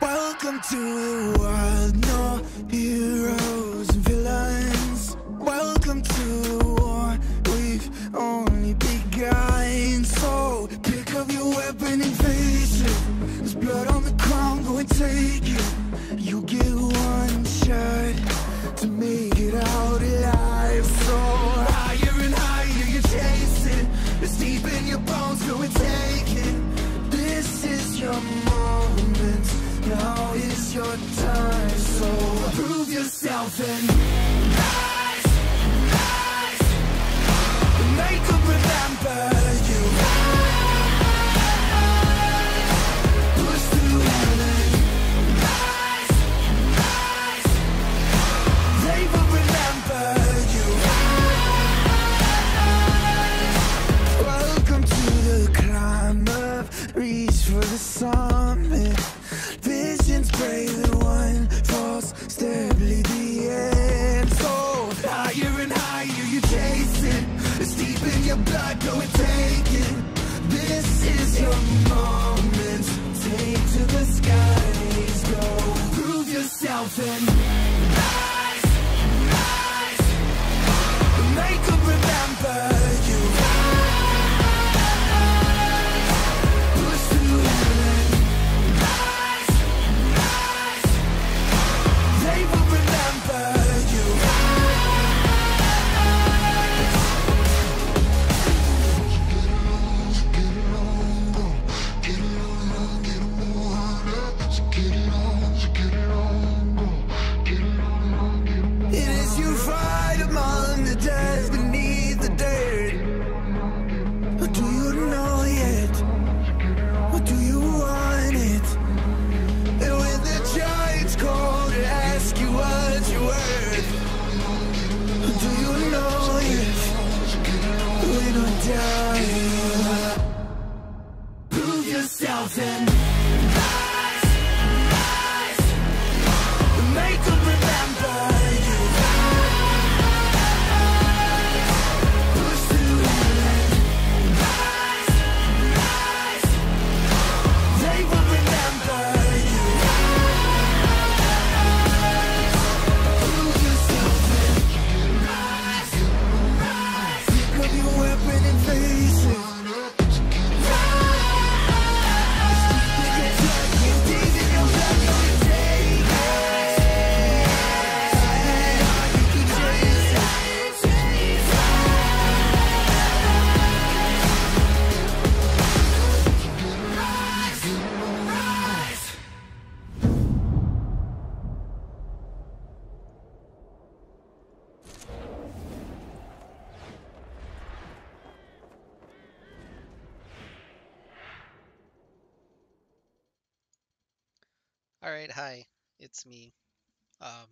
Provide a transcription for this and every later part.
Welcome to the world, no heroes and villains. Welcome to the war, we've only begun. So pick up your weapon and face it. There's blood on the ground, go and take it. You get one shot to make it out alive. So higher and higher you chase it. It's deep in your bones, go and take it. This is your moment, now is your time. So prove yourself and rise, rise. Make them remember you. Push through heaven. Rise, rise. They will remember you. Welcome to the climb up, reach for the summit. Visions brave and one false step lead the end. So higher and higher you chase it. It's deep in your blood, go and take it. This is your moment. Take to the skies, go. Prove yourself and rise, rise. Make them remember you. Push through heaven. Rise, rise. They will remember you. It is you fight among the dead, beneath the dirt. Or do you know yet? Or do you want it? And when the giants call to ask you what you're worth, do you know yet? Win or die. Prove yourself and rise, rise. Make them remember you. Push through heaven. Rise, rise. They will remember you. Prove yourself and rise, rise. Pick up your weapon and face it. Alright, hi, it's me. Um,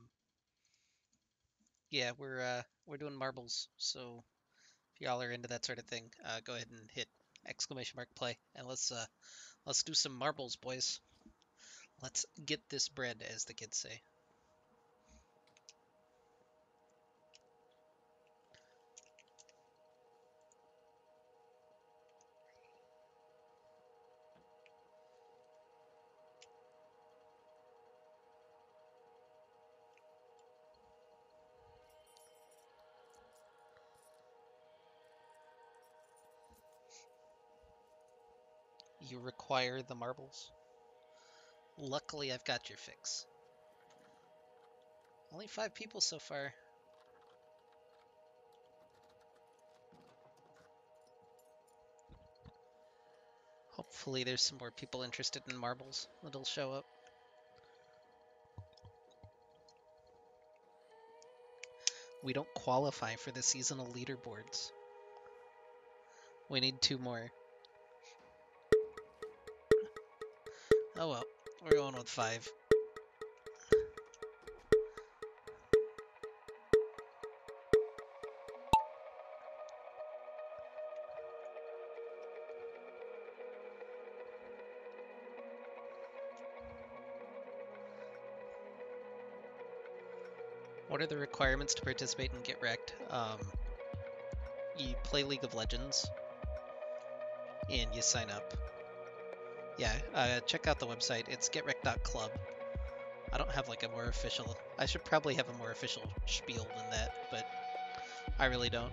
yeah, we're doing marbles, so if y'all are into that sort of thing, go ahead and hit !play and let's do some marbles, boys. Let's get this bread, as the kids say. You require the marbles? Luckily, I've got your fix. Only 5 people so far. Hopefully there's some more people interested in marbles that'll show up. We don't qualify for the seasonal leaderboards. We need 2 more. Oh well, we're going with 5. What are the requirements to participate in GetRECalled? You play League of Legends, and you sign up. Yeah, check out the website. It's GetRECalled.club. I don't have like a more official... I should probably have a more official spiel than that, but I really don't.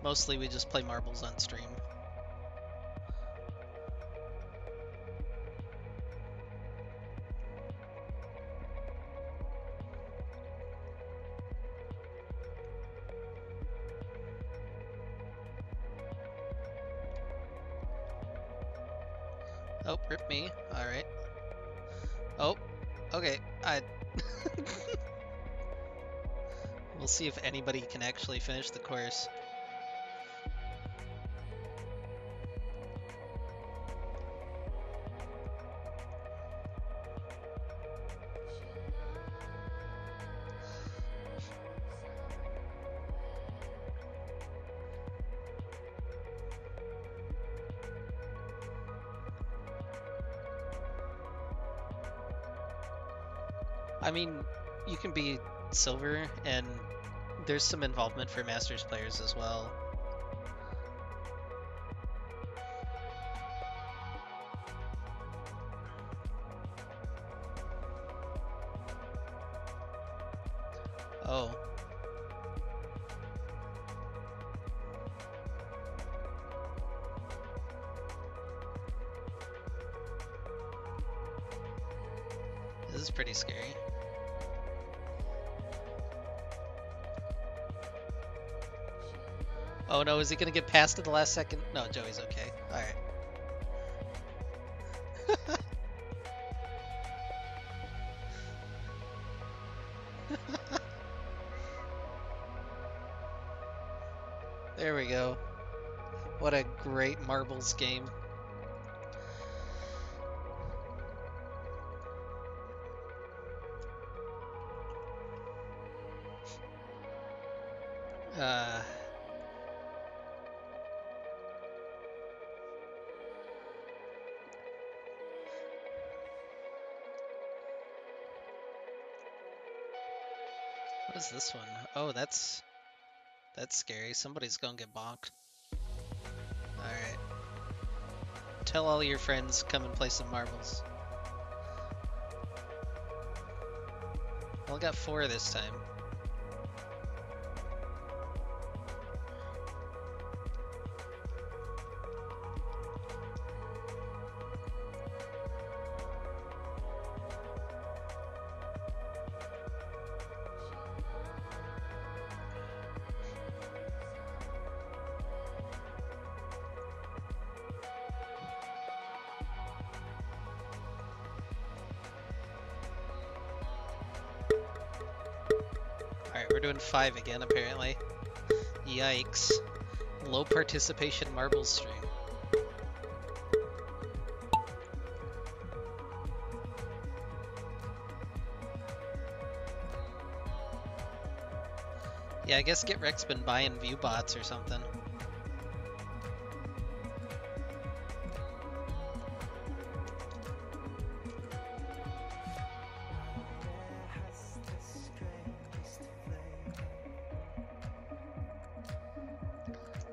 Mostly we just play marbles on stream. Oh, rip me. Alright. Oh, okay. We'll see if anybody can actually finish the course. I mean, you can be silver, and there's some involvement for Masters players as well. Oh. This is pretty scary. Oh no, is he gonna get past at the last second? No, Joey's okay. Alright. There we go. What a great marbles game. What is this one? Oh, that's scary. Somebody's gonna get bonked. Alright. Tell all your friends, come and play some marbles. Well, I got 4 this time. Alright, we're doing 5 again, apparently. Yikes. Low participation marbles stream. Yeah, I guess GetRECalled's been buying view bots or something.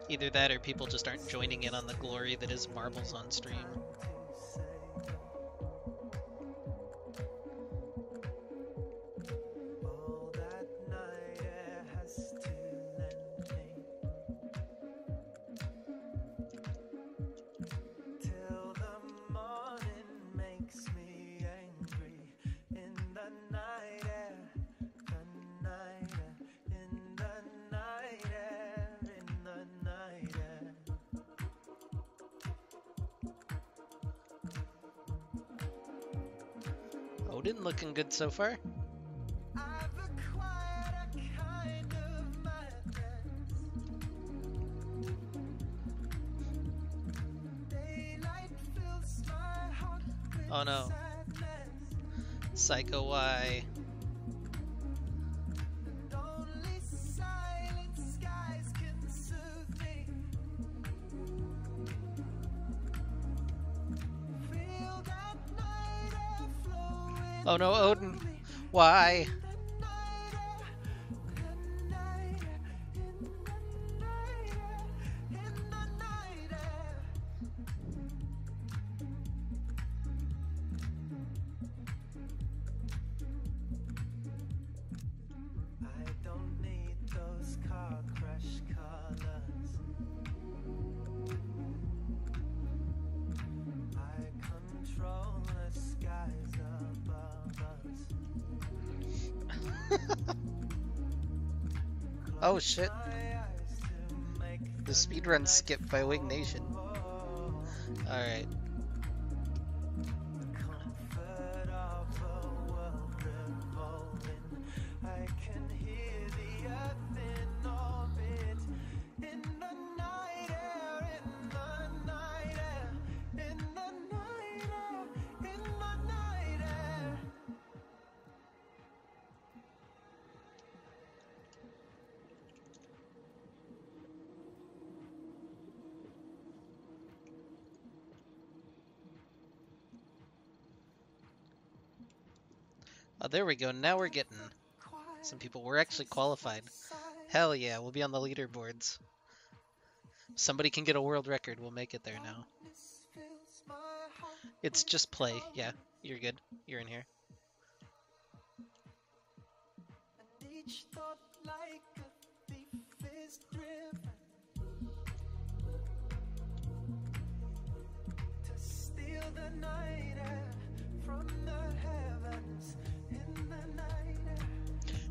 Either that or people just aren't joining in on the glory that is marbles on stream. Odin looking good so far. Oh no. Psycho Y. Oh no, Odin. Why? Oh shit. The speedrun skipped by Wing Nation. Alright. Oh, there we go. Now we're getting some people. We're actually qualified. Hell yeah, we'll be on the leaderboards. Somebody can get a world record. We'll make it there now. It's just play. Yeah, you're good. You're in here.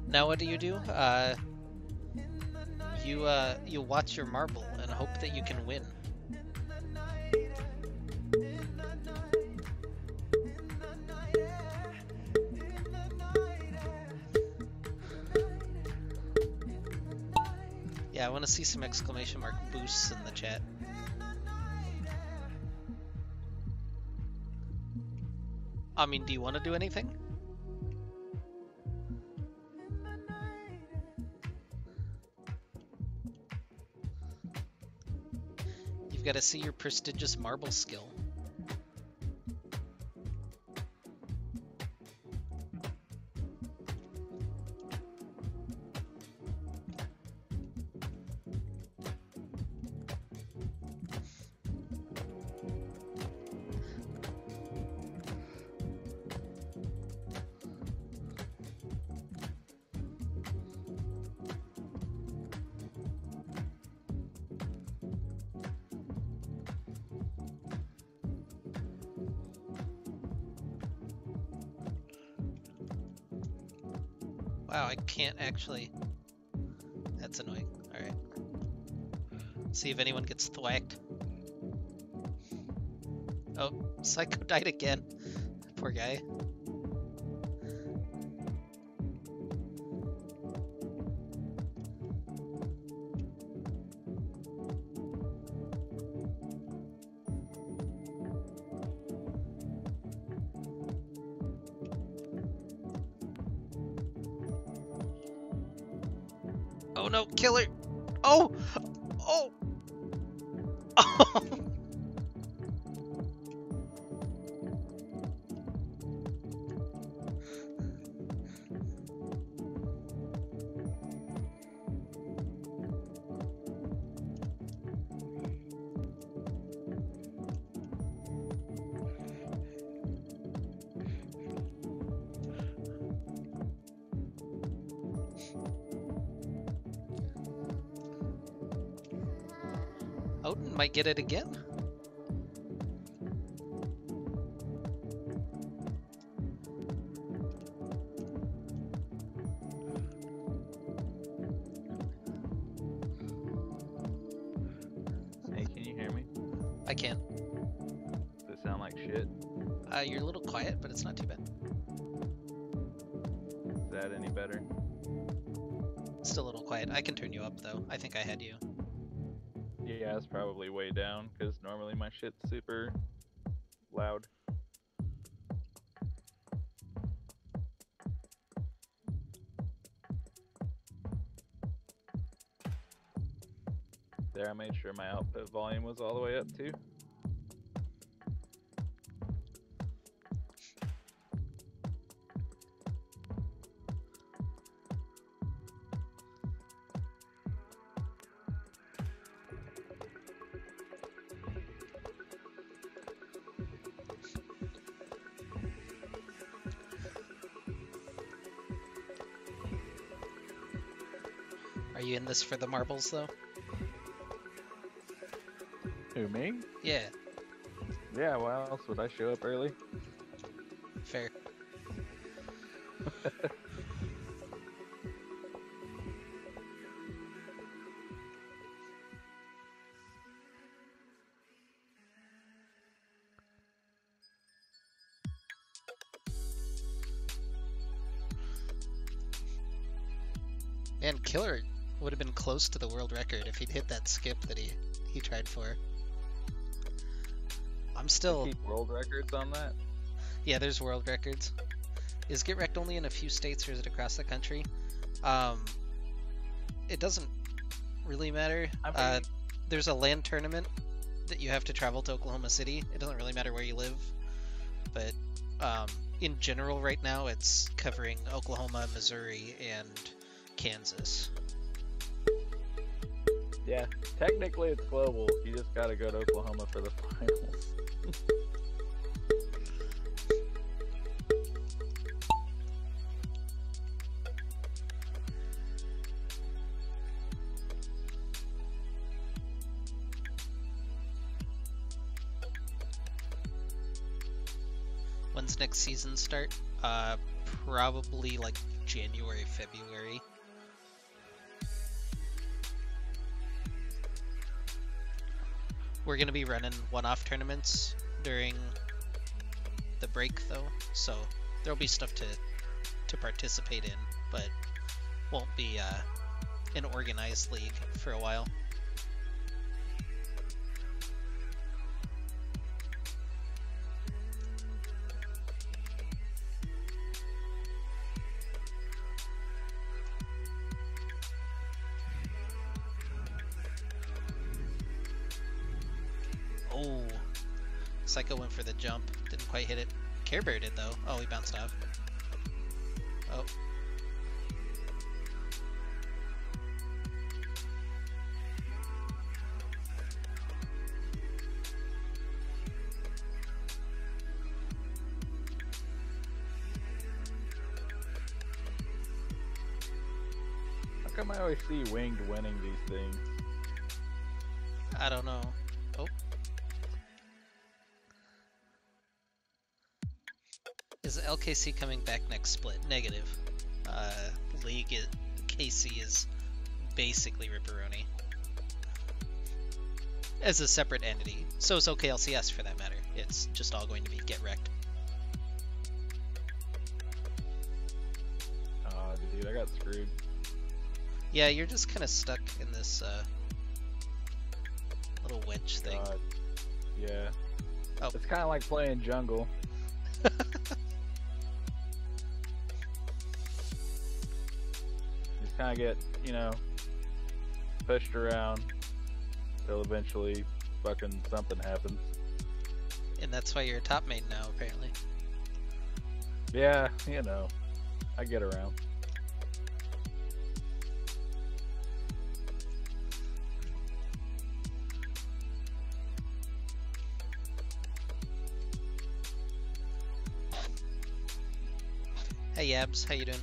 Now what do? You watch your marble and hope that you can win. Yeah, I want to see some exclamation mark boosts in the chat. I mean, do you want to do anything? You've got to see your prestigious marble skill. Wow, I can't actually... That's annoying. Alright. See if anyone gets thwacked. Oh, Psycho died again. Poor guy. Oh no, killer! Oh! Oh! Oh! Odin might get it again. Hey, can you hear me? I can. Does it sound like shit? You're a little quiet, but it's not too bad. Is that any better? Still a little quiet. I can turn you up, though. I think I had you. Yeah, it's probably way down, because normally my shit's super loud. There, I made sure my output volume was all the way up too. you in this for the marbles though? Who, me? Yeah, Yeah, why else would I show up early? fair. Man, Killer would have been close to the world record if he'd hit that skip that he tried for. I'm They still... keep world records on that? Yeah, there's world records. Is Get Wrecked only in a few states or is it across the country? It doesn't really matter. I mean, There's a land tournament that you have to travel to Oklahoma City. It doesn't really matter where you live, but in general right now it's covering Oklahoma, Missouri, and Kansas. yeah, technically it's global. You just gotta go to Oklahoma for the finals. When's next season start? Probably like January, February. We're gonna be running one-off tournaments during the break though, so there'll be stuff to participate in, but won't be an organized league for a while. Oh, Psycho went for the jump, didn't quite hit it. Care Bear did though. Oh, he bounced off. Oh. How come I always see Winged winning these things? I don't know. Oh. Is LKC coming back next split? Negative. KC is basically Ripperoni. As a separate entity. So is OKLCS for that matter. It's just all going to be Get Wrecked. Oh, dude, I got screwed. Yeah, you're just kind of stuck in this little wedge thing. God. Yeah. Oh. It's kind of like playing jungle. Just kind of get, pushed around till eventually fucking something happens. And that's why you're a top main now, apparently. Yeah, I get around. Hey Yabs, how you doing?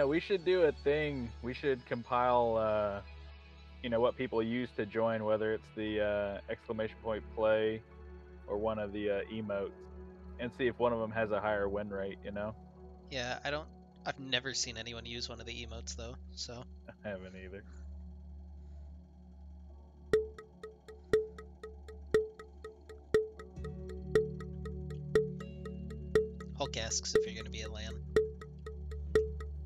We should do a thing. We should compile, what people use to join, whether it's the exclamation point play or one of the emotes, and see if one of them has a higher win rate, Yeah, I've never seen anyone use one of the emotes though, so. I haven't either. Hulk asks if you're gonna be at LAN.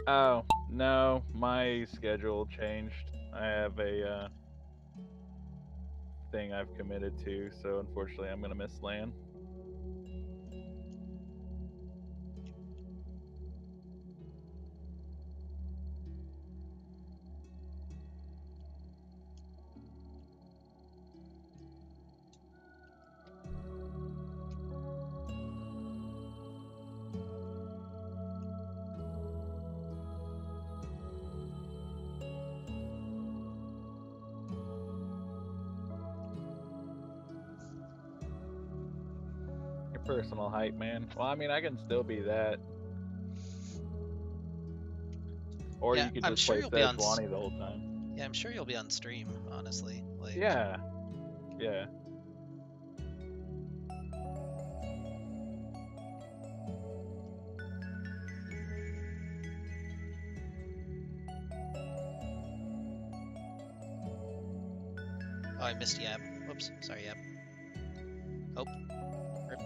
Oh, no, my schedule changed. I have a thing I've committed to, so unfortunately I'm gonna miss LAN. personal hype, man. Well, I mean, I can still be that. Or Yeah, you could I'm just sure play you'll be on Sejuani the whole time. Yeah, I'm sure you'll be on stream, honestly. Like, Yeah. Yeah. Oh, I missed Yab. Whoops, sorry, Yab. Oh, rip.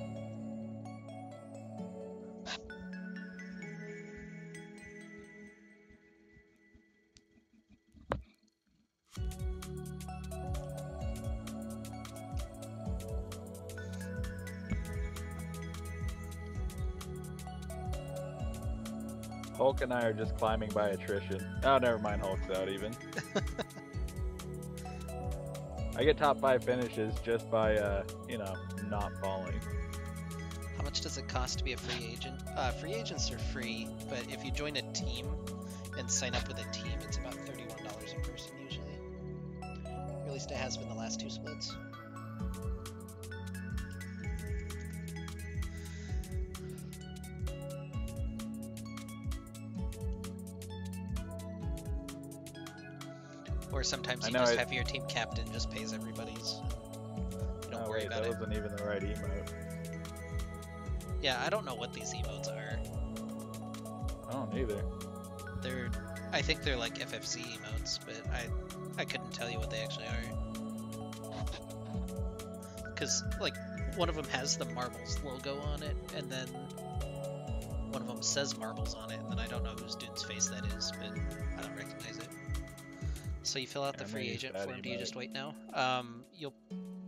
Hulk and I are just climbing by attrition. Oh, never mind. Hulk's out even. I get top 5 finishes just by, not falling. How much does it cost to be a free agent? Free agents are free, but if you join a team and sign up with a team, it's about $31 a person usually. Or at least it has been the last 2 splits. Or sometimes you just have your team captain just pays everybody's. You don't worry about it. That wasn't even the right emote. Yeah, I don't know what these emotes are. I don't either. I think they're like FFC emotes, but I couldn't tell you what they actually are. Because, like, one of them has the Marbles logo on it, and then one of them says Marbles on it, and then I don't know whose dude's face that is, but I don't recognize it. So you fill out the free agent form. Do you just wait now? You'll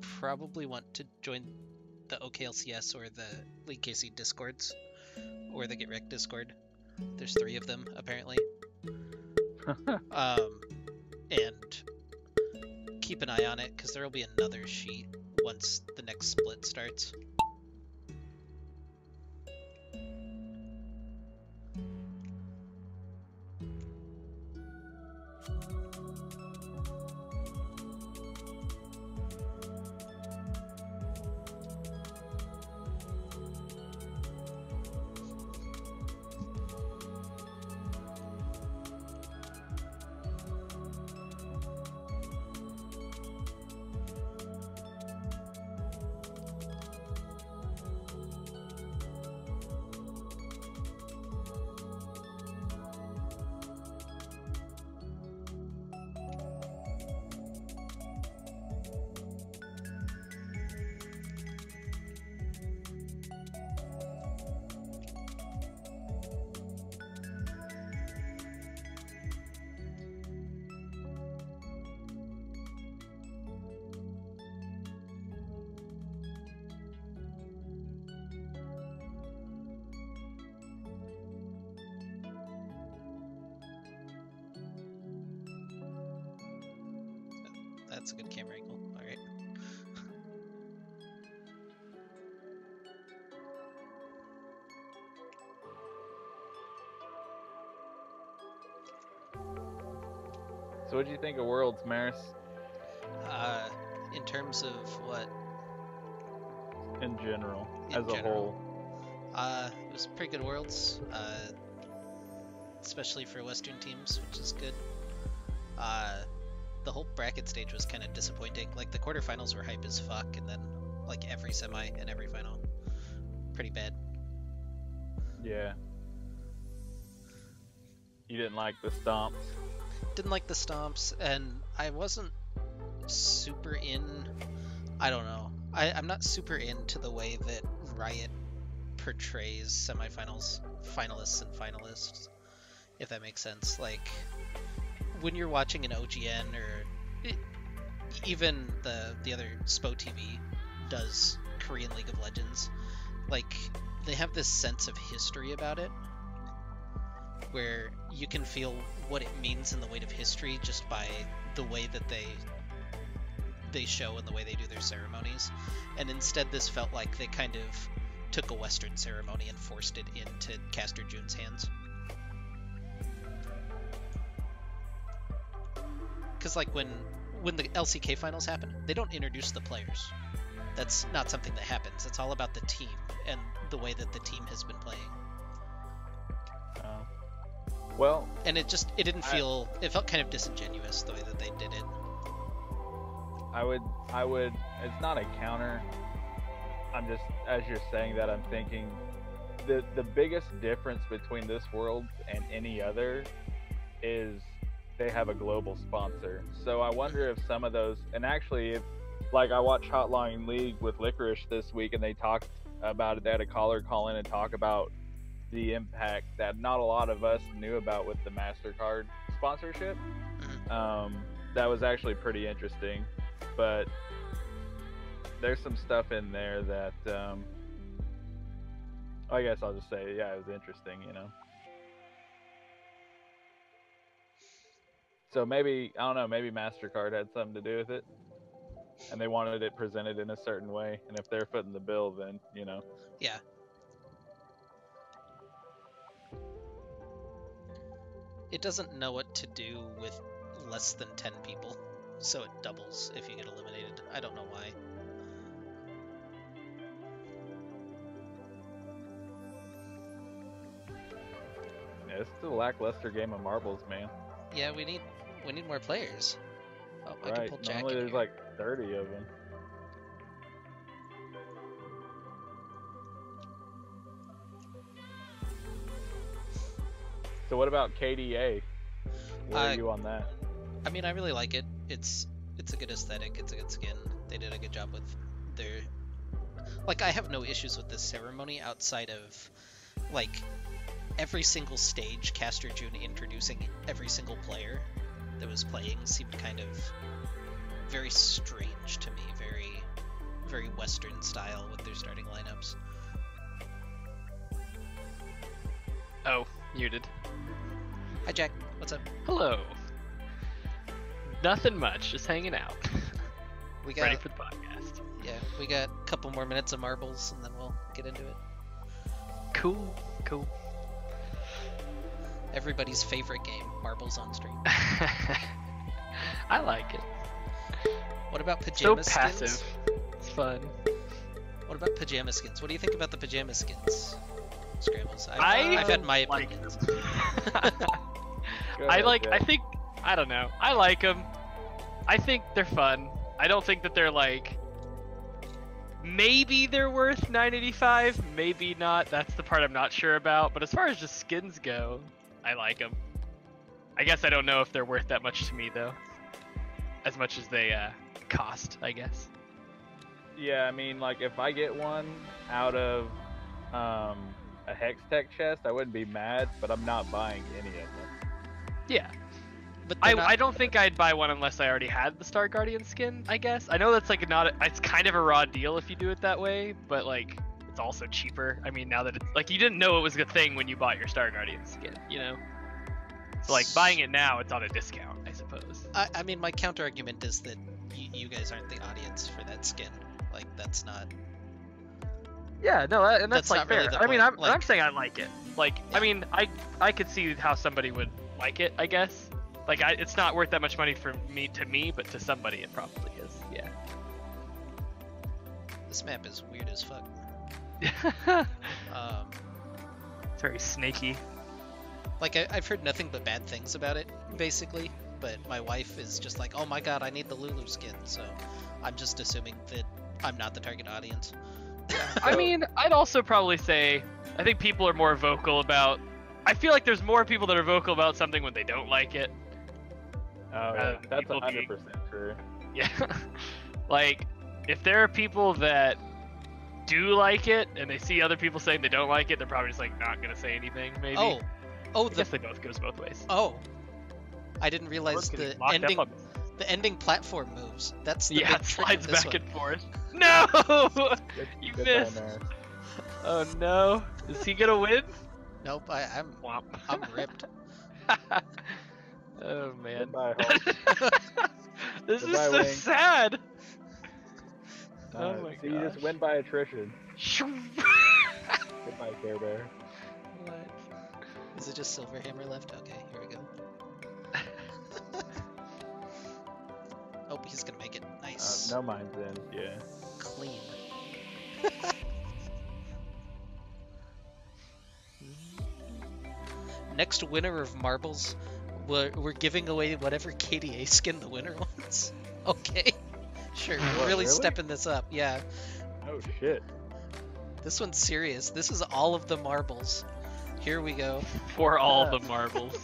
probably want to join the OKLCS or the League KC Discords, or the GetRECalled Discord. There's 3 of them, apparently. And keep an eye on it, because there will be another sheet once the next split starts. That's a good camera angle. Alright. So what do you think of Worlds, Maris? In terms of what? In general, as a whole. It was pretty good Worlds, especially for Western teams, which is good. The whole bracket stage was kind of disappointing. Like, the quarterfinals were hype as fuck, and then, like, every semi and every final. Pretty bad. Yeah. You didn't like the stomps? Didn't like the stomps, and I wasn't super in... I don't know. I'm not super into the way that Riot portrays semifinals, finalists, and finalists, if that makes sense. Like, when you're watching an OGN, or even the other SPO TV does Korean League of Legends, like, they have this sense of history about it, where you can feel what it means in the weight of history just by the way that they show and the way they do their ceremonies. And instead this felt like they kind of took a Western ceremony and forced it into Caster June's hands. Because, like, when the LCK finals happen, they don't introduce the players. That's not something that happens. It's all about the team and the way that the team has been playing. Well, And it didn't feel, it felt kind of disingenuous the way that they did it. I would, it's not a counter. I'm just, as you're saying that, I'm thinking the biggest difference between this world and any other is they have a global sponsor. So I wonder if some of those, and actually, if, like, I watched Hotline League with Licorice this week, and they talked about it. They had a caller call in and talk about the impact that not a lot of us knew about with the MasterCard sponsorship. That was actually pretty interesting, but there's some stuff in there that I guess I'll just say, yeah, it was interesting, you know. So maybe, I don't know, maybe MasterCard had something to do with it, and they wanted it presented in a certain way, and if they're footing the bill, then, you know. Yeah. It doesn't know what to do with less than 10 people, so it doubles if you get eliminated. I don't know why. Yeah, it's still a lackluster game of marbles, man. Yeah, we need more players. Oh, I can Right, pull Jack normally in there's here. like 30 of them. So what about KDA? Where are you on that? I mean, I really like it. It's a good aesthetic. It's a good skin. They did a good job with their... Like, I have no issues with this ceremony outside of, like, every single stage, Caster June introducing every single player that was playing seemed kind of very strange to me. Very, very Western style with their starting lineups. Oh, muted. Hi, Jack. What's up? Hello. Nothing much, just hanging out. We got... Ready for the podcast. Yeah, we got a couple more minutes of marbles, and then we'll get into it. Cool, cool. Everybody's favorite game, marbles on stream. I like it. What about pajama So skins? passive. It's fun. What about pajama skins? What do you think about the pajama skins, Scrambles? I've had my like opinions. I don't know. I like them. I think they're fun. I don't think that they're like... Maybe they're worth $9.85, maybe not. That's the part I'm not sure about. But as far as just skins go, I like them. I guess I don't know if they're worth that much to me, though. As much as they cost, I guess. Yeah, I mean, like, if I get one out of a Hextech chest, I wouldn't be mad, but I'm not buying any of them. Yeah. But I don't think I'd buy one unless I already had the Star Guardian skin, I guess. I know that's like it's kind of a raw deal if you do it that way, but like it's also cheaper. I mean, now that it's like you didn't know it was a thing when you bought your Star Guardian skin, you know? So like buying it now, it's on a discount, I suppose. I mean, my counter argument is that you guys aren't the audience for that skin. Like, that's not... Yeah, no, and that's like not really fair. the I mean, point. I'm saying I like it. Like, Yeah. I mean, I could see how somebody would like it, I guess. Like, it's not worth that much money for me, but to somebody it probably is. Yeah. This map is weird as fuck. It's very snaky. Like, I've heard nothing but bad things about it, basically. But my wife is just like, oh my god, I need the Lulu skin. So I'm just assuming that I'm not the target audience. I mean, I'd also probably say I think people are more vocal about... I feel like there's more people that are vocal about something when they don't like it. Oh, yeah. That's people 100% true. Yeah. Like, if there are people that do like it and they see other people saying they don't like it, they're probably just like not gonna say anything, maybe. Oh, I guess they both goes both ways. oh! I didn't realize Getting the locked up on- ending platform moves. That's the Yeah, big it trick slides of this back one. and forth. No! You Good missed. time there. Oh no. Is he gonna win? Nope, I'm Womp. ripped. Oh man. Goodbye, Hulk. This is Goodbye, so Wing. sad. Oh my So you just gosh. win by attrition. Shoo. Goodbye, Care Bear. What? Is it just Silverhammer left? Okay, here we go. Oh, he's gonna make it nice. No, mine's in. Yeah. Clean. Next winner of marbles, we're giving away whatever KDA skin the winner wants. Okay. Sure, we're really stepping this up. Yeah. Oh shit. This one's serious. This is all of the marbles. Here we go. For all the marbles.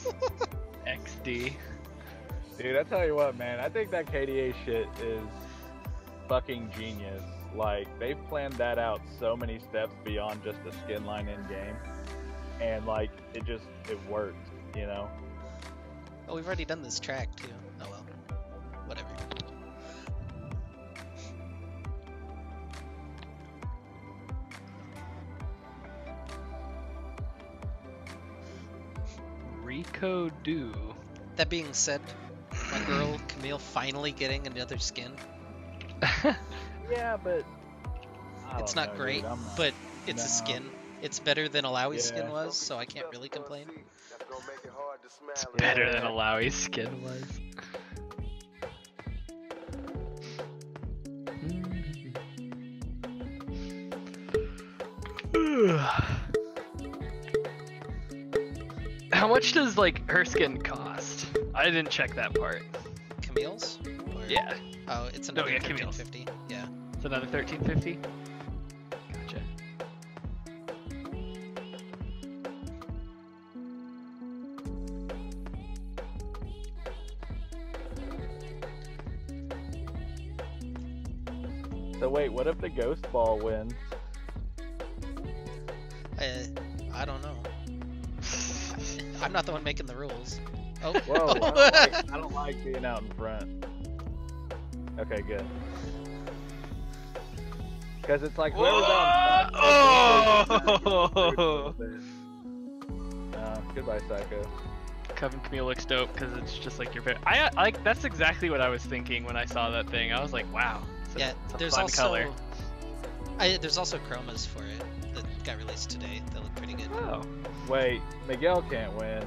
XD. Dude, I tell you what, man. I think that KDA shit is fucking genius. Like, they've planned that out so many steps beyond just the skin line in game, and like it works, you know. Oh, we've already done this track too. Oh well. Whatever. Rico do. That being said, my girl Camille finally getting another skin. Yeah, but It's not great, but it's a skin. It's better than Alawi's skin was, so I can't really complain. It's better than Alawi's skin was. How much does like her skin cost? I didn't check that part. Camille's? Or... Yeah. Oh, it's another yeah, Camille's. 1350. Yeah. It's another 1350. Gotcha. So wait, what if the ghost ball wins? I don't know. I'm not the one making the rules. Oh. Whoa, I don't like being out in front. Okay, good. Because it's like whoever's out in front. Oh! Goodbye, Psycho. Coven Camille looks dope because it's just like your favorite. I like that's exactly what I was thinking when I saw that thing. I was like, wow. Yeah, it's a there's fun also color. there's also chromas for it that got released today. They look pretty good. Oh. Wait, Miguel can't win.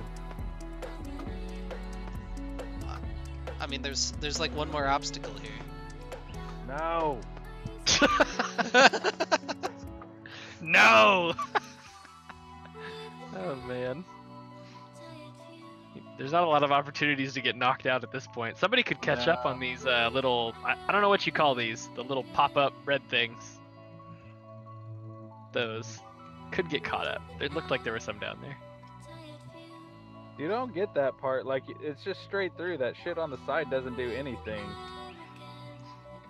I mean, there's like one more obstacle here. No. No. Oh man. There's not a lot of opportunities to get knocked out at this point. Somebody could catch up on these little, I don't know what you call these, the little pop-up red things. Those could get caught up. It looked like there was some down there. You don't get that part. Like, it's just straight through. That shit on the side doesn't do anything.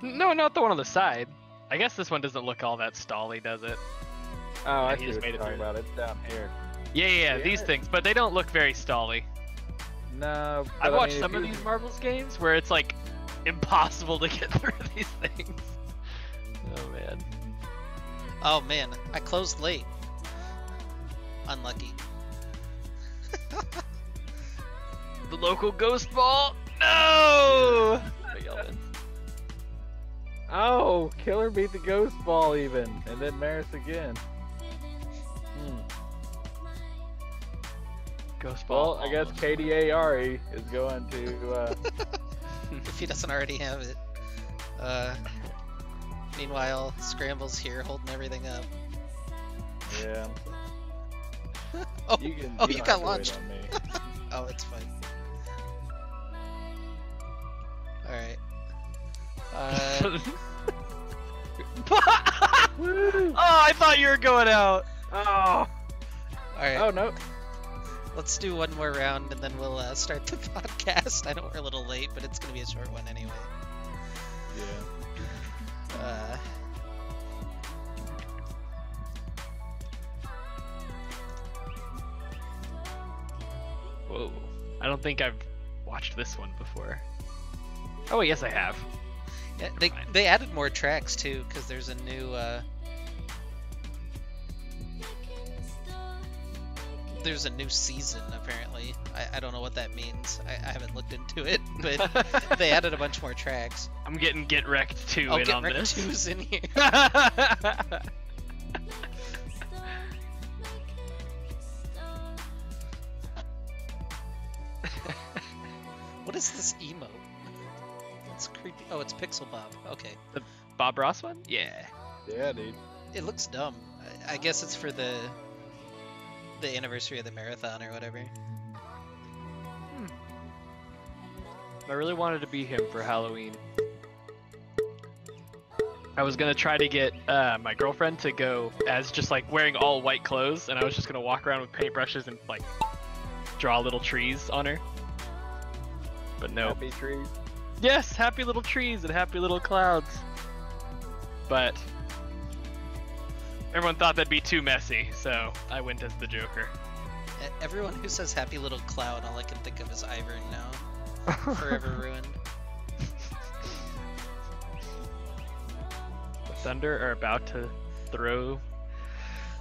No, not the one on the side. I guess this one doesn't look all that stally, does it? Oh, I he see just what made you're it talking through. about. It's down here. Yeah, these things, but they don't look very stally. No. I've but watched I mean, some of these marbles games where it's like impossible to get through these things. Oh man. Oh man, I closed late. Unlucky. The local ghost ball? No! Oh, Killer beat the ghost ball even, and then Maris again. Ghost ball. Well, I guess KDA Ari is going to. If he doesn't already have it. Meanwhile, Scramble's here holding everything up. Yeah. Oh, You you got launched. on me. Oh, it's fine. Alright. Oh, I thought you were going out. Oh. Alright. Oh no. Let's do one more round and then we'll start the podcast. I know we're a little late, but it's going to be a short one anyway. Yeah. Whoa. I don't think I've watched this one before. Oh, yes, I have. Yeah, they added more tracks too, because there's a new season apparently. I don't know what that means. I haven't looked into it, but they added a bunch more tracks. I'm getting Get Wrecked 2 Oh, in Get on Wrecked this. 2's in here. What is this emote? It's creepy. Oh, it's Pixel Bob. Okay. Bob Ross one? Yeah. Yeah, dude. It looks dumb. I guess it's for the anniversary of the marathon or whatever. I really wanted to be him for Halloween. I was gonna try to get my girlfriend to go as just like wearing all white clothes, and I was just gonna walk around with paintbrushes and like draw little trees on her. But no. Happy trees. Yes, happy little trees and happy little clouds. But everyone thought that'd be too messy, so I went as the Joker. Everyone who says happy little cloud, all I can think of is Ivern now. Forever ruined. The Thunder are about to throw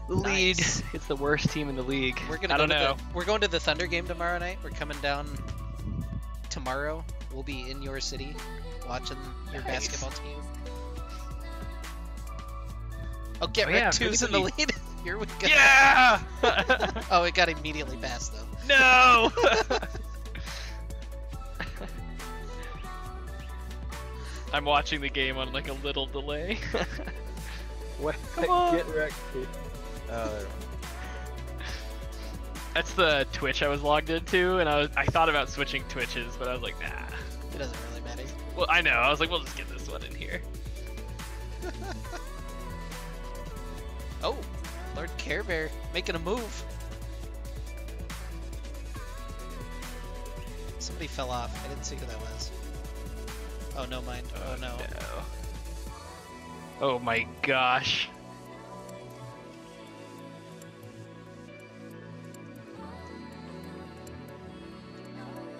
the lead. Nice. It's the worst team in the league. I don't know. We're going to the Thunder game tomorrow night. We're coming down tomorrow. We'll be in your city watching your Nice. basketball team. Oh, GetRECalled 2's in the lead. Here we go. Yeah! Oh, it got immediately passed though. No! I'm watching the game on like a little delay. What? Come on. Get wrecked. Dude. Oh, there. That's the Twitch I was logged into, and I thought about switching Twitches, but I was like, nah. It doesn't really matter. Well, I know. I was like, we'll just get this one in here. Oh, Lord Care Bear making a move. Somebody fell off. I didn't see who that was. Oh, no mind. Oh, no. Oh my gosh.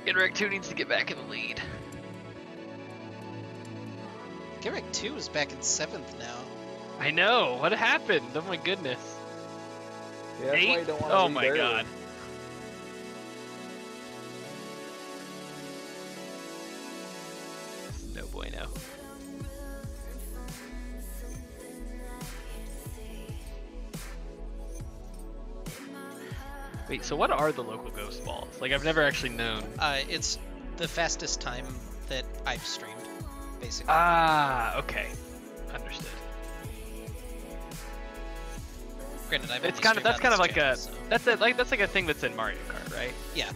GetRECalled 2 needs to get back in the lead. GetRECalled 2 is back in 7th now. I know. What happened? Oh my goodness. Yeah, that's why you 8? don't wanna Oh lead my early. god. No bueno. Wait, so what are the local ghost balls? Like, I've never actually known. It's the fastest time that I've streamed, basically. Ah, okay. Understood. Granted, I've It's only kind of streamed that's on kind of this like channel, a so- that's like a thing that's in Mario Kart, right? Yeah.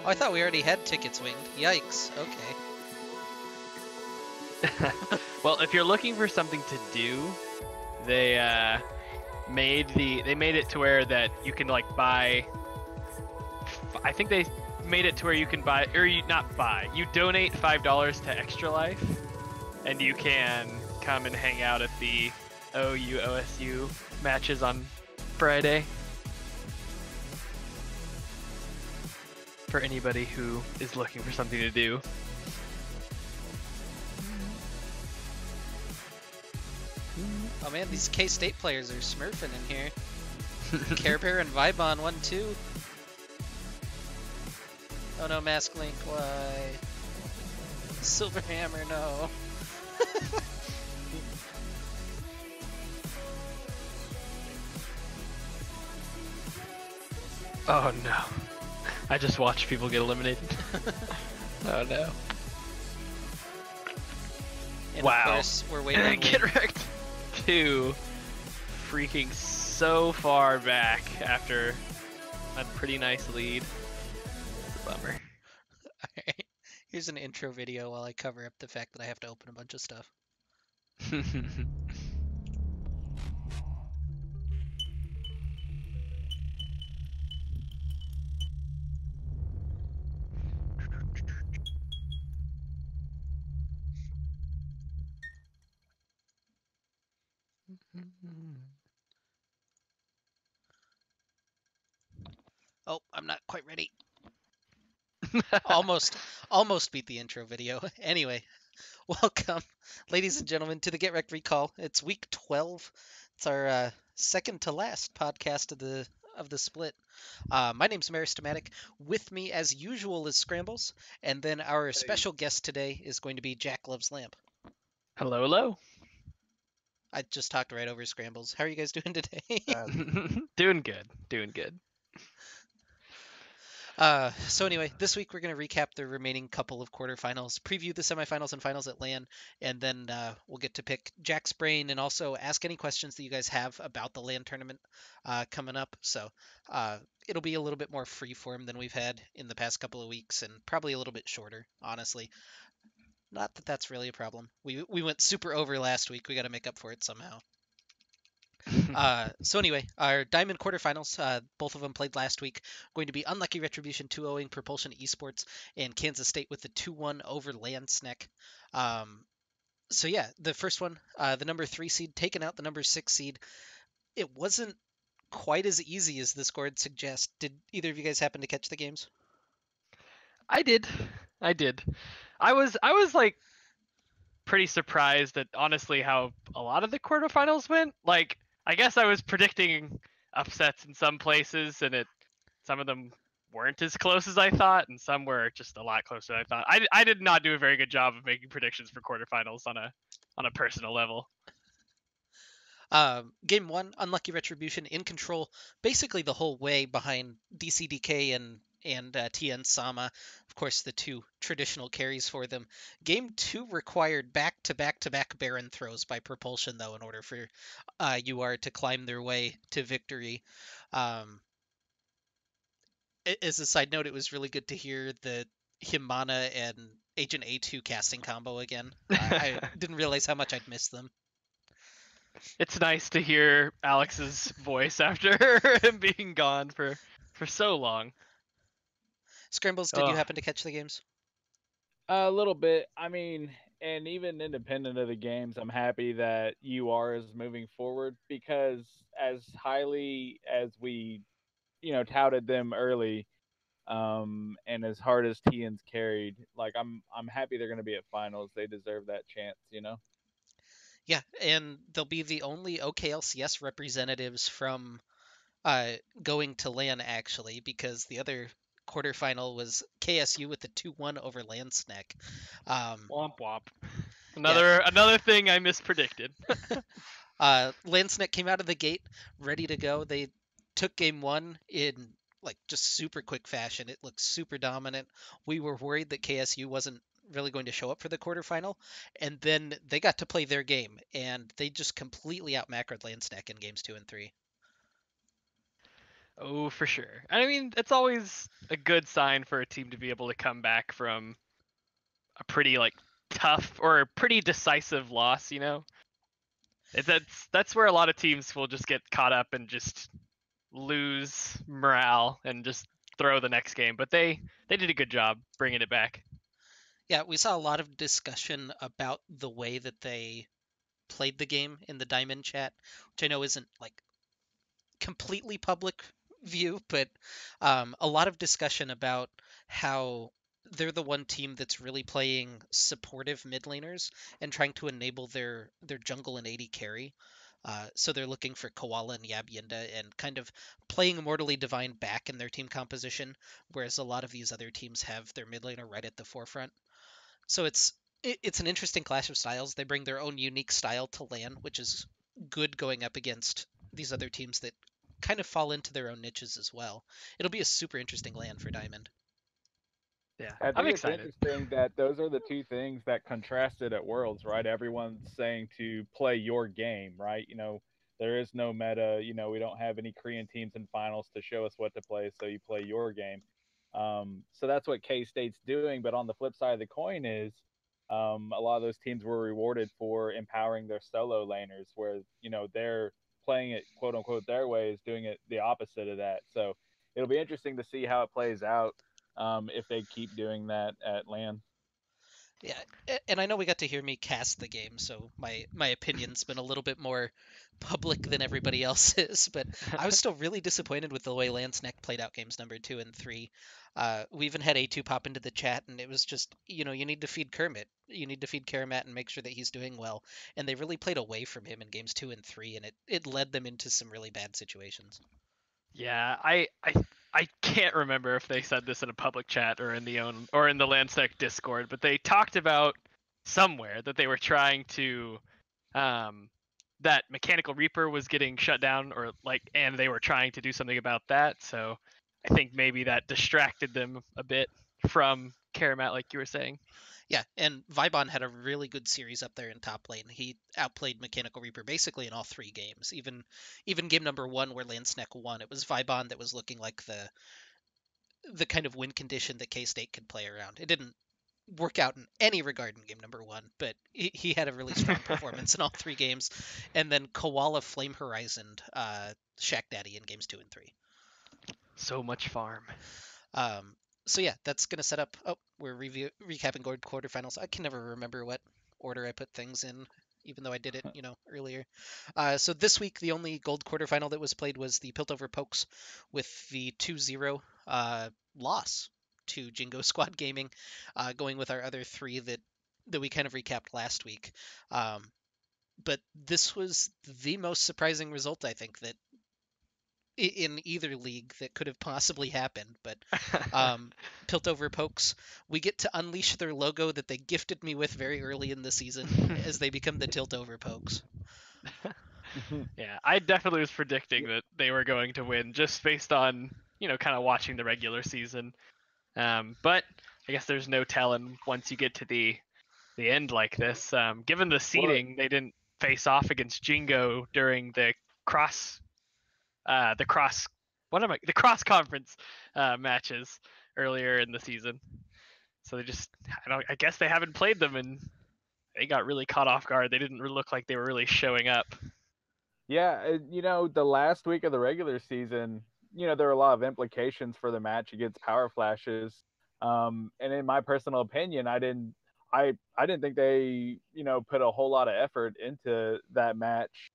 Oh, I thought we already had tickets winged. Yikes. Okay. Well, if you're looking for something to do, they made it to where that you can like buy. I think they made it to where you can buy, or you not buy. You donate $5 to Extra Life, and you can come and hang out at the OU OSU matches on Friday. For anybody who is looking for something to do. Oh man, these K-State players are smurfing in here. Care Bear and Vibon 1-2. Oh no, Mask Link, why? Silver Hammer, no. Oh no. I just watched people get eliminated. Oh no. And Wow. Of course, we're waiting on GetRECalled 2 freaking so far back after a pretty nice lead. It's a bummer. Alright, here's an intro video while I cover up the fact that I have to open a bunch of stuff. Oh, I'm not quite ready. Almost beat the intro video. Anyway, welcome, ladies and gentlemen, to the GetRECalled Recall. It's week 12. It's our second to last podcast of the split. My name's Meristematic. With me, as usual, is Scrambles, and then our special guest today is going to be JackLovesLamp. Hello, hello. I just talked right over Scrambles. How are you guys doing today? Doing good. Doing good. So anyway, this week we're going to recap the remaining couple of quarterfinals, preview the semifinals and finals at LAN, and then we'll get to pick Jack's brain and also ask any questions that you guys have about the LAN tournament coming up. So uh, it'll be a little bit more free form than we've had in the past couple of weeks, and probably a little bit shorter, honestly. Not that that's really a problem. We went super over last week. We got to make up for it somehow. So anyway, our Diamond quarterfinals, both of them played last week. Going to be Unlucky Retribution 2-0ing Propulsion Esports and Kansas State with the 2-1 over Landsneck. So yeah, the first one, the number 3 seed taking out the number 6 seed. It wasn't quite as easy as the score would suggest. Did either of you guys happen to catch the games? I did. I did. I was like pretty surprised at honestly how a lot of the quarterfinals went. Like, I guess I was predicting upsets in some places, and some of them weren't as close as I thought, and some were just a lot closer than I thought. I did not do a very good job of making predictions for quarterfinals on a personal level. Game 1, Unlucky Retribution in control basically the whole way behind DCDK and TN Sama, of course, the two traditional carries for them. Game 2 required back-to-back-to-back Baron throws by Propulsion, though, in order for UR to climb their way to victory. As a side note, it was really good to hear the Himana and Agent A2 casting combo again. I didn't realize how much I'd missed them. It's nice to hear Alex's voice after him being gone for so long. Scrambles, did you happen to catch the games? A little bit. I mean, and even independent of the games, I'm happy that UR is moving forward because as highly as we, touted them early, and as hard as TN's carried, like I'm happy they're going to be at finals. They deserve that chance. Yeah, and they'll be the only OKLCS representatives from going to LAN, actually, because the other quarterfinal was KSU with the 2-1 over Landsneck. Womp womp. Another thing I mispredicted. Landsneck came out of the gate ready to go. They took game 1 in like just super quick fashion. It looked super dominant. We were worried that KSU wasn't really going to show up for the quarterfinal, and then they got to play their game, and they just completely outmacroed Landsneck in games 2 and 3. Oh, for sure. I mean, it's always a good sign for a team to be able to come back from a pretty like tough or a pretty decisive loss. That's where a lot of teams will just get caught up and just lose morale and just throw the next game. But they did a good job bringing it back. Yeah, we saw a lot of discussion about the way that they played the game in the Diamond chat, which I know isn't like completely public view, but a lot of discussion about how they're the one team that's really playing supportive mid laners and trying to enable their jungle and AD carry. So they're looking for Koala and Yabyinda and kind of playing Immortally Divine back in their team composition, whereas a lot of these other teams have their mid laner right at the forefront. So it's an interesting clash of styles. They bring their own unique style to LAN, which is good going up against these other teams that kind of fall into their own niches as well. It'll be a super interesting LAN for Diamond. Yeah, I think I'm it's excited. interesting that those are the two things that contrasted at Worlds, right? Everyone's saying to play your game, right? There is no meta. We don't have any Korean teams in finals to show us what to play, so you play your game. So that's what K-State's doing. But on the flip side of the coin is a lot of those teams were rewarded for empowering their solo laners, where they're playing it quote unquote their way, is doing it the opposite of that. So it'll be interesting to see how it plays out if they keep doing that at LAN. Yeah, and I know we got to hear me cast the game, so my opinion's been a little bit more public than everybody else's, but I was still really disappointed with the way Landsneck played out games number 2 and 3. We even had A2 pop into the chat, and it was just, you need to feed Kermit. You need to feed Karamat and make sure that he's doing well. And they really played away from him in games 2 and 3, and it led them into some really bad situations. Yeah, I can't remember if they said this in a public chat or in the Landsec Discord, but they talked about somewhere that they were trying to that Mechanical Reaper was getting shut down, or and they were trying to do something about that. So I think maybe that distracted them a bit from Karamat, like you were saying. Yeah, and Vibon had a really good series up there in top lane. He outplayed Mechanical Reaper basically in all 3 games. Even game number 1 where Landsneck won, it was Vibon that was looking like the kind of win condition that K-State could play around. It didn't work out in any regard in game number 1, but he had a really strong performance in all 3 games. And then Koala Flame Horizon Shack Daddy in games 2 and 3. So much farm. So yeah, that's gonna set up. Oh, we're recapping gold quarterfinals. I can never remember what order I put things in, even though I did it, earlier. So this week, the only gold quarterfinal that was played was the Piltover Pokes with the 2-0 loss to Jingo Squad Gaming, going with our other 3 that we kind of recapped last week. But this was the most surprising result, I think, that in either league that could have possibly happened. But Piltover Pokes, we get to unleash their logo that they gifted me with very early in the season as they become the Tiltover Pokes. Yeah, I definitely was predicting that they were going to win just based on, kind of watching the regular season. But I guess there's no telling once you get to the end like this. Given the seeding, they didn't face off against Jingo during the cross conference matches earlier in the season. So I guess they haven't played them, and they got really caught off guard. They didn't look like they were really showing up. Yeah, the last week of the regular season, there were a lot of implications for the match against Power Flashes. And in my personal opinion, I didn't think they, put a whole lot of effort into that match.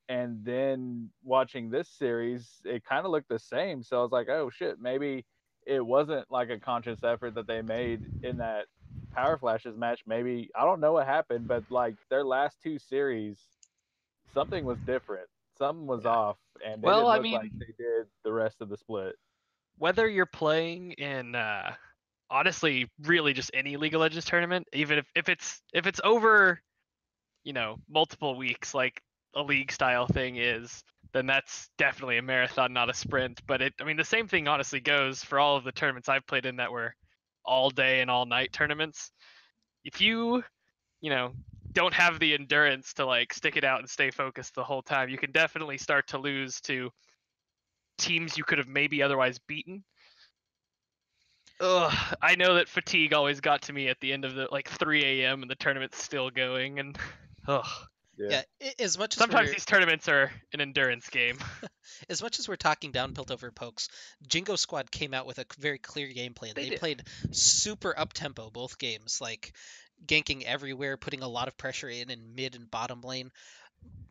And then watching this series, it kind of looked the same. So I was like, oh shit, maybe it wasn't like a conscious effort that they made in that Power Flashes match. Maybe, I don't know what happened, but like their last 2 series, something was different. Something was off, and they didn't look like they did the rest of the split. Whether you're playing in honestly really just any League of Legends tournament, even if it's over, multiple weeks like a league style thing is, then that's definitely a marathon, not a sprint. But the same thing honestly goes for all of the tournaments I've played in that were all day and all night tournaments. If you don't have the endurance to like stick it out and stay focused the whole time, you can definitely start to lose to teams you could have maybe otherwise beaten. I know that fatigue always got to me at the end of the 3 a.m. and the tournament's still going, and Yeah, as much as sometimes these tournaments are an endurance game. As much as we're talking down Piltover Pokes, Jingo Squad came out with a very clear game plan. They played super up tempo both games, like ganking everywhere, putting a lot of pressure in mid and bottom lane.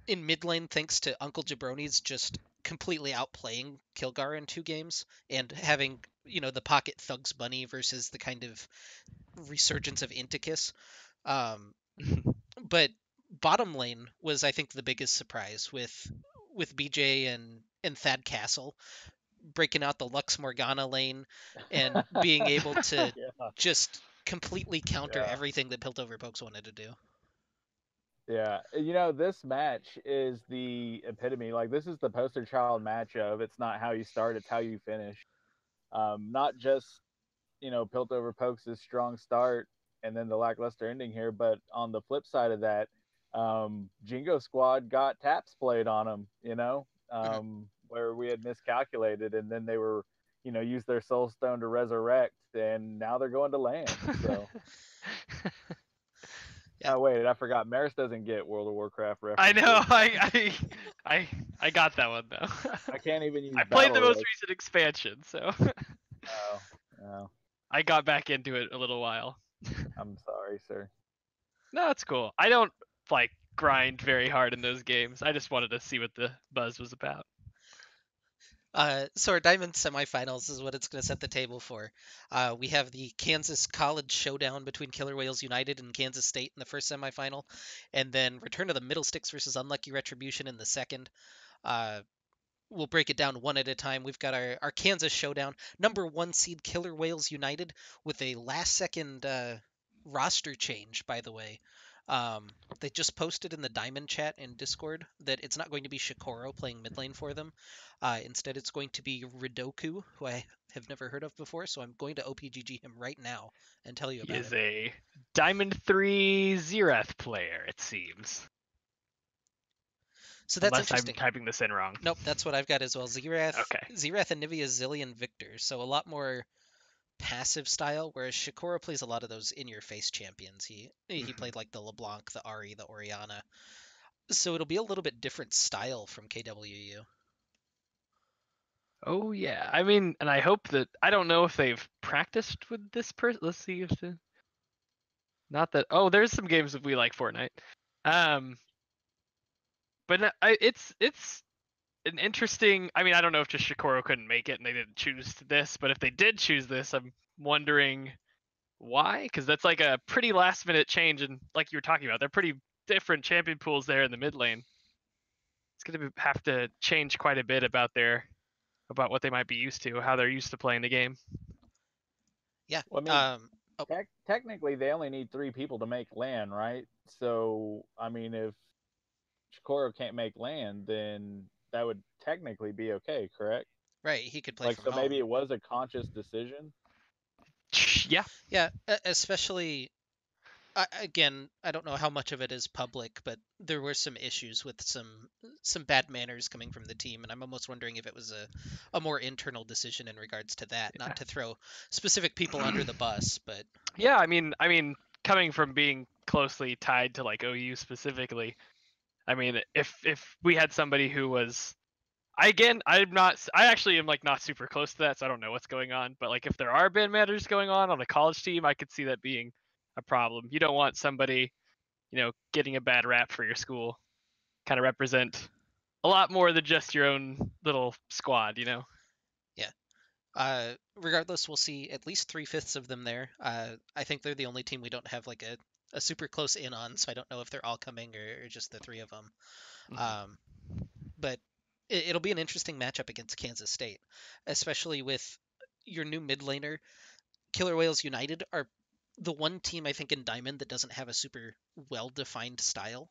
In mid lane, thanks to Uncle Jabroni's just completely outplaying Kilgar in 2 games and having, the pocket Thugs Bunny versus the kind of resurgence of Inticus. But bottom lane was, I think, the biggest surprise with BJ and Thad Castle breaking out the Lux Morgana lane and being able to just completely counter everything that Piltover Pokes wanted to do. Yeah, this match is the epitome. Like, this is the poster child match of it's not how you start, it's how you finish. Not just, Piltover Pokes' strong start and then the lackluster ending here, but on the flip side of that, Jingo Squad got taps played on them, where we had miscalculated, and then they were, used their soul stone to resurrect, and now they're going to land. So. Yeah. Oh wait, I forgot. Maris doesn't get World of Warcraft references. I know. I got that one though. I can't even use. I played the most recent expansion, so. Oh. I got back into it a little while. I'm sorry, sir. No, it's cool. I don't grind very hard in those games. I just wanted to see what the buzz was about. So our Diamond semifinals is what it's going to set the table for. We have the Kansas College showdown between Killer Whales United and Kansas State in the first semifinal, and then Return to the Middle Sticks versus Unlucky Retribution in the second. We'll break it down one at a time. We've got our Kansas showdown. Number 1 seed Killer Whales United with a last-second roster change, by the way. They just posted in the Diamond chat in Discord that it's not going to be Shikoro playing mid lane for them. Instead, it's going to be Ridoku, who I have never heard of before, so I'm going to OPGG him right now and tell you He about is him. a Diamond 3 Xerath player, it seems. So that's Unless I'm interesting. typing this in wrong. Nope, that's what I've got as well. Okay. Xerath and Nivea, Zillion, Victor. So a lot more passive style, whereas Shikoro plays a lot of those in-your-face champions. He played like the LeBlanc, the Ahri, the Orianna. So it'll be a little bit different style from KWU. Oh yeah, I mean, and I hope that I don't know if they've practiced with this person. Let's see if not that. Oh, there's some games that we like Fortnite. But it's an interesting. I mean, I don't know if just Shikoro couldn't make it and they didn't choose this, but if they did choose this, I'm wondering why, because that's like a pretty last minute change, and like you were talking about, they're pretty different champion pools there in the mid lane. It's gonna have to change quite a bit about what they might be used to, how they're used to playing the game. Yeah. Well, I mean, technically, they only need 3 people to make land, right? So, I mean, if Shikoro can't make land, then that would technically be okay, correct? Right, he could play Like, from so home. maybe it was a conscious decision. Yeah. Yeah, especially again, I don't know how much of it is public, but there were some issues with some bad manners coming from the team, and I'm almost wondering if it was a more internal decision in regards to that, not to throw specific people under the bus, but Yeah, I mean, coming from being closely tied to like OU specifically, I mean, if we had somebody who was, I actually am like not super close to that, so I don't know what's going on. But like, if there are band matters going on a college team, I could see that being a problem. You don't want somebody, getting a bad rap for your school. Kind of represent a lot more than just your own little squad, yeah. Regardless, we'll see at least 3/5 of them there. I think they're the only team we don't have like a super close in on, so I don't know if they're all coming or just the 3 of them. Um, but it'll be an interesting matchup against Kansas State, especially with your new mid laner. Killer Whales United are the one team I think in Diamond that doesn't have a super well defined style.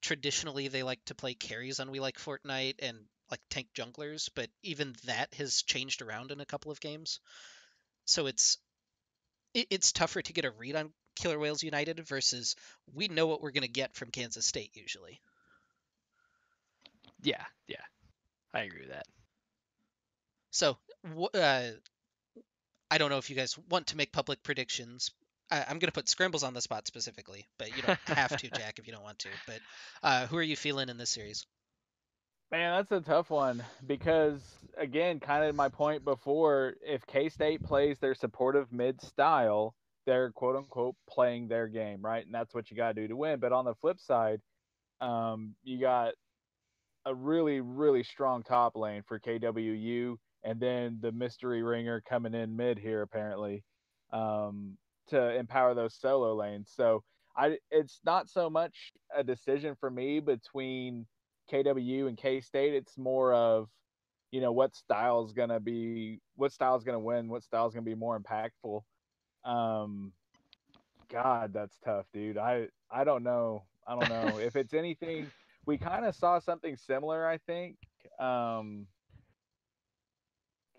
Traditionally, they like to play carries on We Like Fortnite and like tank junglers, but even that has changed around in a couple of games. So it's tougher to get a read on Killer Whales United versus we know what we're going to get from Kansas State usually. Yeah, I agree with that. So I don't know if you guys want to make public predictions. I'm going to put Scrambles on the spot specifically, but you don't have to, Jack, if you don't want to. But who are you feeling in this series? Man, that's a tough one because, again, kind of my point before, if K-State plays their supportive mid style, they're quote unquote playing their game, right? And that's what you got to do to win. But on the flip side, you got a really, really strong top lane for KWU, and then the mystery ringer coming in mid here apparently to empower those solo lanes. So it's not so much a decision for me between KWU and K State. It's more of what style is gonna win, what style is gonna be more impactful. God, that's tough, dude. I don't know. If it's anything. We kind of saw something similar, I think. God,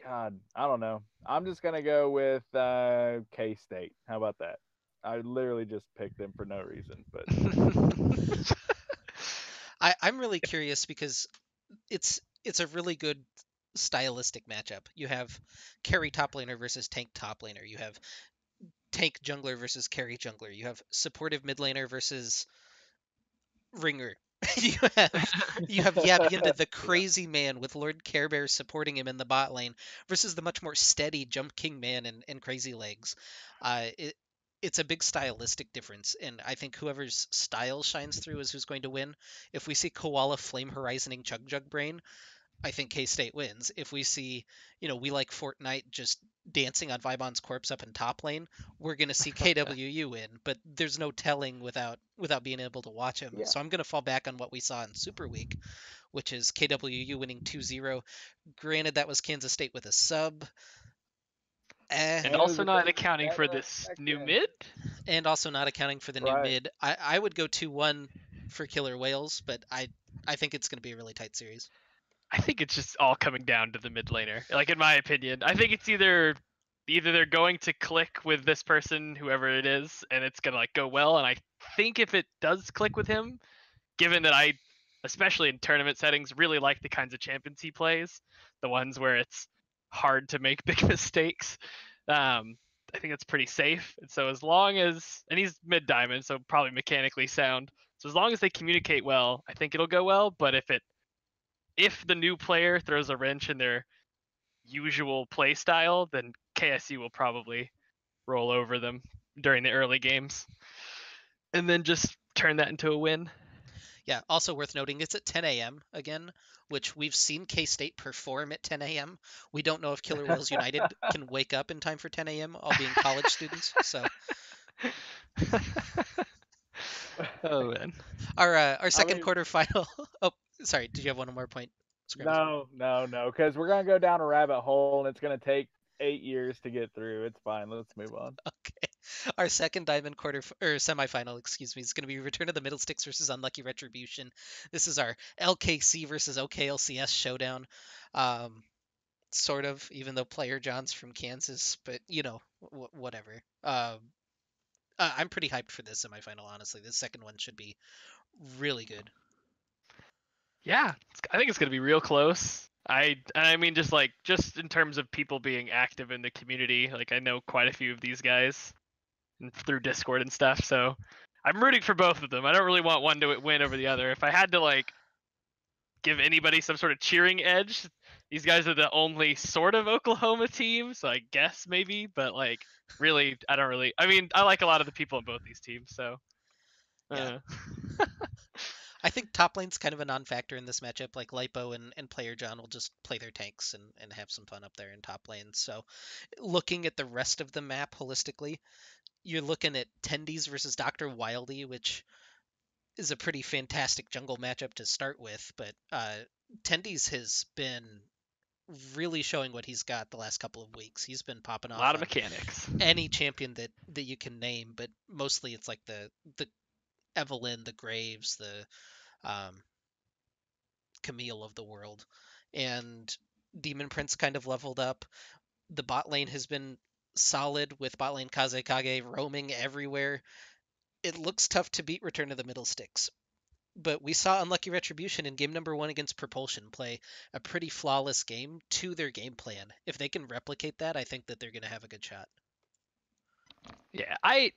I don't know. I'm just gonna go with K State. How about that? I literally just picked them for no reason, but I'm really curious because it's a really good stylistic matchup. You have carry top laner versus tank top laner. You have tank jungler versus carry jungler. You have supportive mid laner versus ringer. you have Yabienda, the crazy man with Lord Care Bear supporting him in the bot lane, versus the much more steady Jump King man and Crazy Legs. It's a big stylistic difference, and I think whoever's style shines through is who's going to win. If we see Koala Flame Horizoning Chug Jug Brain, I think K-State wins. If we see, We Like Fortnite just dancing on Vibon's corpse up in top lane, we're gonna see KWU win. But there's no telling without being able to watch him. yeah. So I'm gonna fall back on what we saw in Super Week, which is KWU winning 2-0. Granted, that was Kansas State with a sub. Eh, And And it was also a not bit of a accounting for statement this back new then. mid. and also not accounting for the new Right. mid. I would go 2-1 for Killer Whales, but I think it's going to be a really tight series. I think it's just all coming down to the mid laner. Like in my opinion, I think it's either they're going to click with this person, whoever it is, and it's gonna like go well. And I think if it does click with him, given that I, especially in tournament settings, really like the kinds of champions he plays, the ones where it's hard to make big mistakes. I think it's pretty safe. And so as long as, and he's mid diamond, so probably mechanically sound. So as long as they communicate well, I think it'll go well. But if the new player throws a wrench in their usual play style, then KSU will probably roll over them during the early games, and then just turn that into a win. Yeah, also worth noting, it's at 10 a.m. again, which we've seen K-State perform at 10 a.m. We don't know if Killer Whales United can wake up in time for 10 a.m., all being college students. So Oh man. our I second mean, quarterfinal. Oh, sorry. Did you have one more point, Scrubs? no, because we're gonna go down a rabbit hole, and it's gonna take 8 years to get through. It's fine. Let's move on. Okay. Our second diamond or semifinal, excuse me, is going to be Return of the Middle Sticks versus Unlucky Retribution. This is our LKC versus OKLCS showdown. Um, sort of, even though player John's from Kansas, but whatever. I'm pretty hyped for this semifinal, honestly. This second one should be really good. Yeah, I think it's gonna be real close. I mean just in terms of people being active in the community, like I know quite a few of these guys through Discord and stuff, so I'm rooting for both of them. I don't really want one to win over the other. If I had to like give anybody some sort of cheering edge, these guys are the only sort of Oklahoma team, so I guess maybe, but like really, I don't really. I mean, I like a lot of the people in both these teams, so. Yeah. Uh. I think top lane's kind of a non-factor in this matchup. Like Lipo and Player John will just play their tanks and have some fun up there in top lane. So, looking at the rest of the map holistically, you're looking at Tendies versus Dr. Wildey, which is a pretty fantastic jungle matchup to start with. But Tendies has been really showing what he's got the last couple of weeks. He's been popping A off lot of on mechanics. any champion that you can name, but mostly it's like the Evelyn, the Graves, the um, Camille of the world, and Demon Prince kind of leveled up. The bot lane has been solid with bot lane Kazekage roaming everywhere. It looks tough to beat Return of the Middle Sticks, but we saw Unlucky Retribution in game number one against Propulsion play a pretty flawless game to their game plan. If they can replicate that, I think that they're going to have a good shot. Yeah, I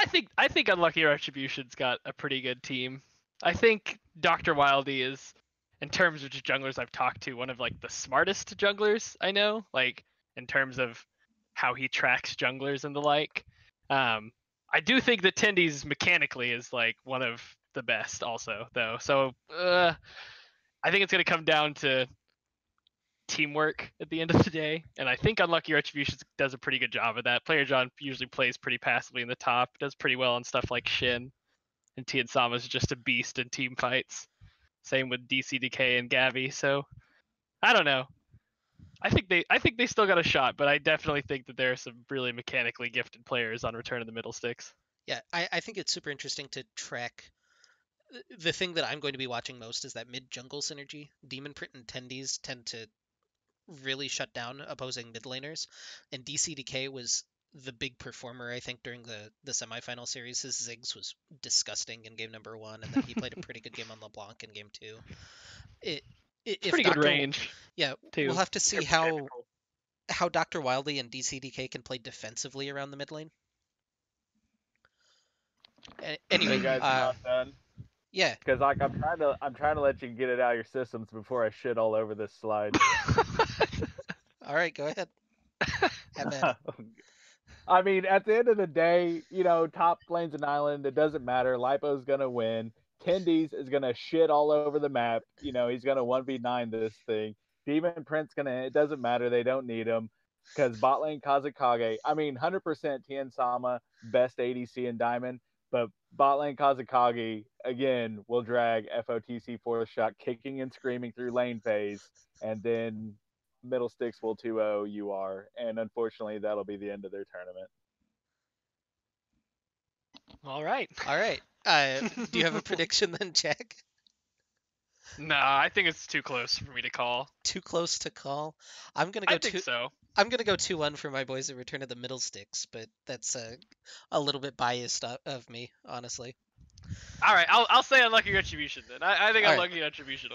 think Unlucky Retribution's got a pretty good team. I think Dr. Wildey is, in terms of just junglers I've talked to, one of like the smartest junglers I know. Like in terms of how he tracks junglers and the like. I do think that Tendies mechanically is like one of the best also though. So I think it's gonna come down to teamwork at the end of the day, and I think Unlucky Retribution does a pretty good job of that. Player John usually plays pretty passively in the top, does pretty well on stuff like Shin, and Tien Sama's just a beast in team fights. Same with DCDK and Gavi. So I don't know. I think they still got a shot, but I definitely think that there are some really mechanically gifted players on Return of the Middle Sticks. Yeah, I think it's super interesting to track. The thing that I'm going to be watching most is that mid jungle synergy. Demon Print and Tendies tend to really shut down opposing mid laners, and DCDK was the big performer I think during the semifinal series. His Ziggs was disgusting in game number one, and then he played a pretty good game on LeBlanc in game two. It It's if pretty good Doctor range Yeah, we'll too. have to see They're how mechanical. Dr. Wildey and DCDK can play defensively around the mid lane. So you Anyway, guys are not done? yeah. Because like I'm trying to let you get it out of your systems before I shit all over this slide. All right, go ahead. Have at it. I mean, at the end of the day, top lane's an island. It doesn't matter. Lipo's gonna win. Tendies is gonna shit all over the map. He's gonna 1v9 this thing. Demon Prince gonna. It doesn't matter. They don't need him because bot lane Kazekage. I mean, 100% Tien Sama best ADC in Diamond, but bot lane Kazekage again will drag FOTC fourth shot, kicking and screaming through lane phase, and then Middle Sticks will 2-0 UR, and unfortunately that'll be the end of their tournament. All right. All right. Do you have a prediction then, Jack? No, I think it's too close for me to call. Too close to call. I'm gonna I go think so. I'm gonna go 2-1 for my boys at Return of the Middle Sticks, but that's a little bit biased of me, honestly. All right, I'll say Unlucky Retribution then. I think All right. Unlucky Retribution.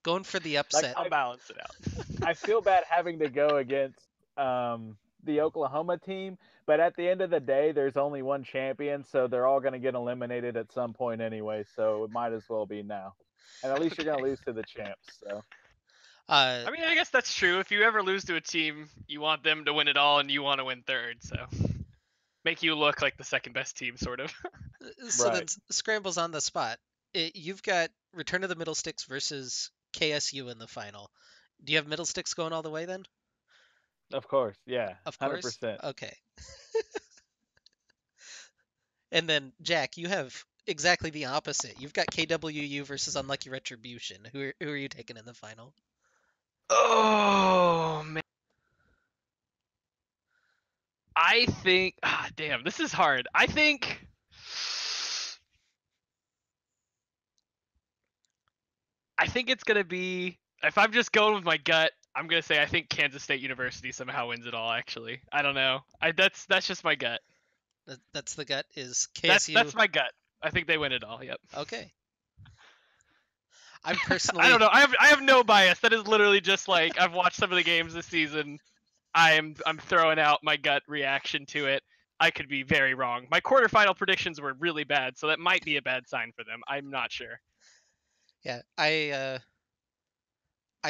Going for the upset. I'll balance it out. I feel bad having to go against the Oklahoma team, but at the end of the day, there's only one champion, so they're all going to get eliminated at some point anyway. So it might as well be now, and at least you're going to lose to the champs. So. I mean, I guess that's true. If you ever lose to a team, you want them to win it all, and you want to win third. So make you look like the second best team, sort of. So Right. then Scramble's on the spot. You've got Return of the Middle Sticks versus KSU in the final. Do you have Middle Sticks going all the way then? Of course, yeah, Of course. 100%. Okay. And then Jack, you have exactly the opposite. You've got KWU versus Unlucky Retribution. Who are you taking in the final? Oh man. I think damn, this is hard. I think it's gonna be, if I'm just going with my gut, I'm gonna say I think Kansas State University somehow wins it all. Actually, I don't know. That's just my gut. That's the gut is KSU. That's my gut. I think they win it all. Yep. Okay. I'm personally. I don't know. I have no bias. That is literally just like I've watched some of the games this season. I'm throwing out my gut reaction to it. I could be very wrong. My quarterfinal predictions were really bad, so that might be a bad sign for them. I'm not sure. Yeah, I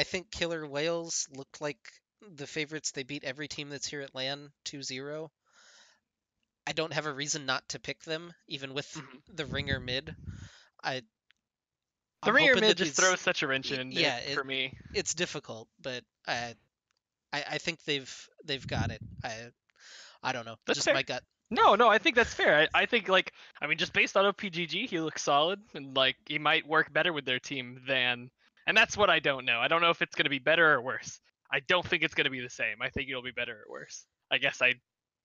think Killer Whales looked like the favorites. They beat every team that's here at LAN 2-0. I don't have a reason not to pick them, even with the ringer mid. The I'm ringer hoping mid that just these- throws such a wrench in it for me. It's difficult, but I think they've got it. I don't know. That's Just fair. my gut. No, I think that's fair. I think just based on OPGG, he looks solid, and like he might work better with their team than, and that's what I don't know. I don't know if it's gonna be better or worse. I don't think it's gonna be the same. I think it'll be better or worse. I guess I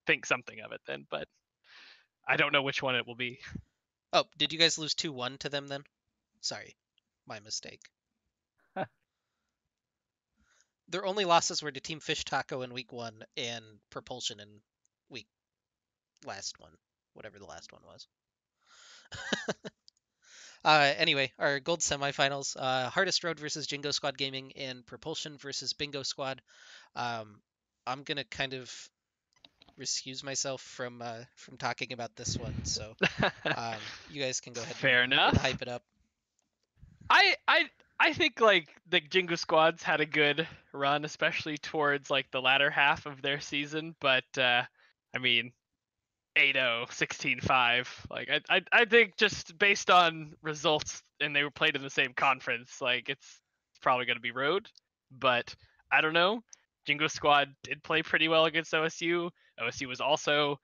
think something of it then, but I don't know which one it will be. Oh, did you guys lose 2-1 to them then? Sorry, my mistake. Their only losses were to Team Fish Taco in week 1 and Propulsion in week last one, whatever the last one was. Anyway, our gold semifinals: Hardest Road versus Jingo Squad Gaming and Propulsion versus Bingo Squad. I'm gonna kind of excuse myself from talking about this one, so you guys can go ahead. Fair and enough. hype it up. I think like the Jingo squads had a good run, especially towards like the latter half of their season. But I mean, 8-0, 16-5. Like I think just based on results, and they were played in the same conference, like it's probably going to be road. But I don't know. Jingo squad did play pretty well against OSU. OSU was also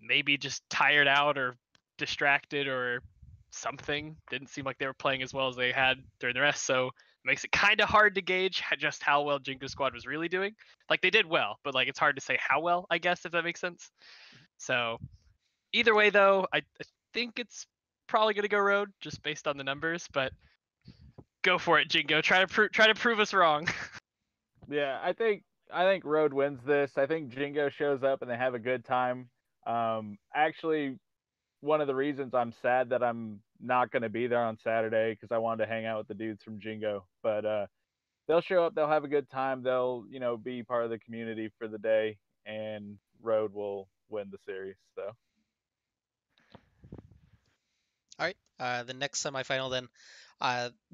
maybe just tired out or distracted or something. Didn't seem like they were playing as well as they had during the rest, so it makes it kind of hard to gauge just how well Jingo Squad was really doing. Like they did well, but like it's hard to say how well, I guess, if that makes sense. So either way though, I think it's probably gonna go road just based on the numbers, but go for it, Jingo. Try to prove us wrong. Yeah, I think road wins this. I think Jingo shows up and they have a good time. Actually, one of the reasons I'm sad that I'm not going to be there on Saturday because I wanted to hang out with the dudes from Jingo. But they'll show up, they'll have a good time, they'll be part of the community for the day, and road will win the series. So. All right, the next semifinal then,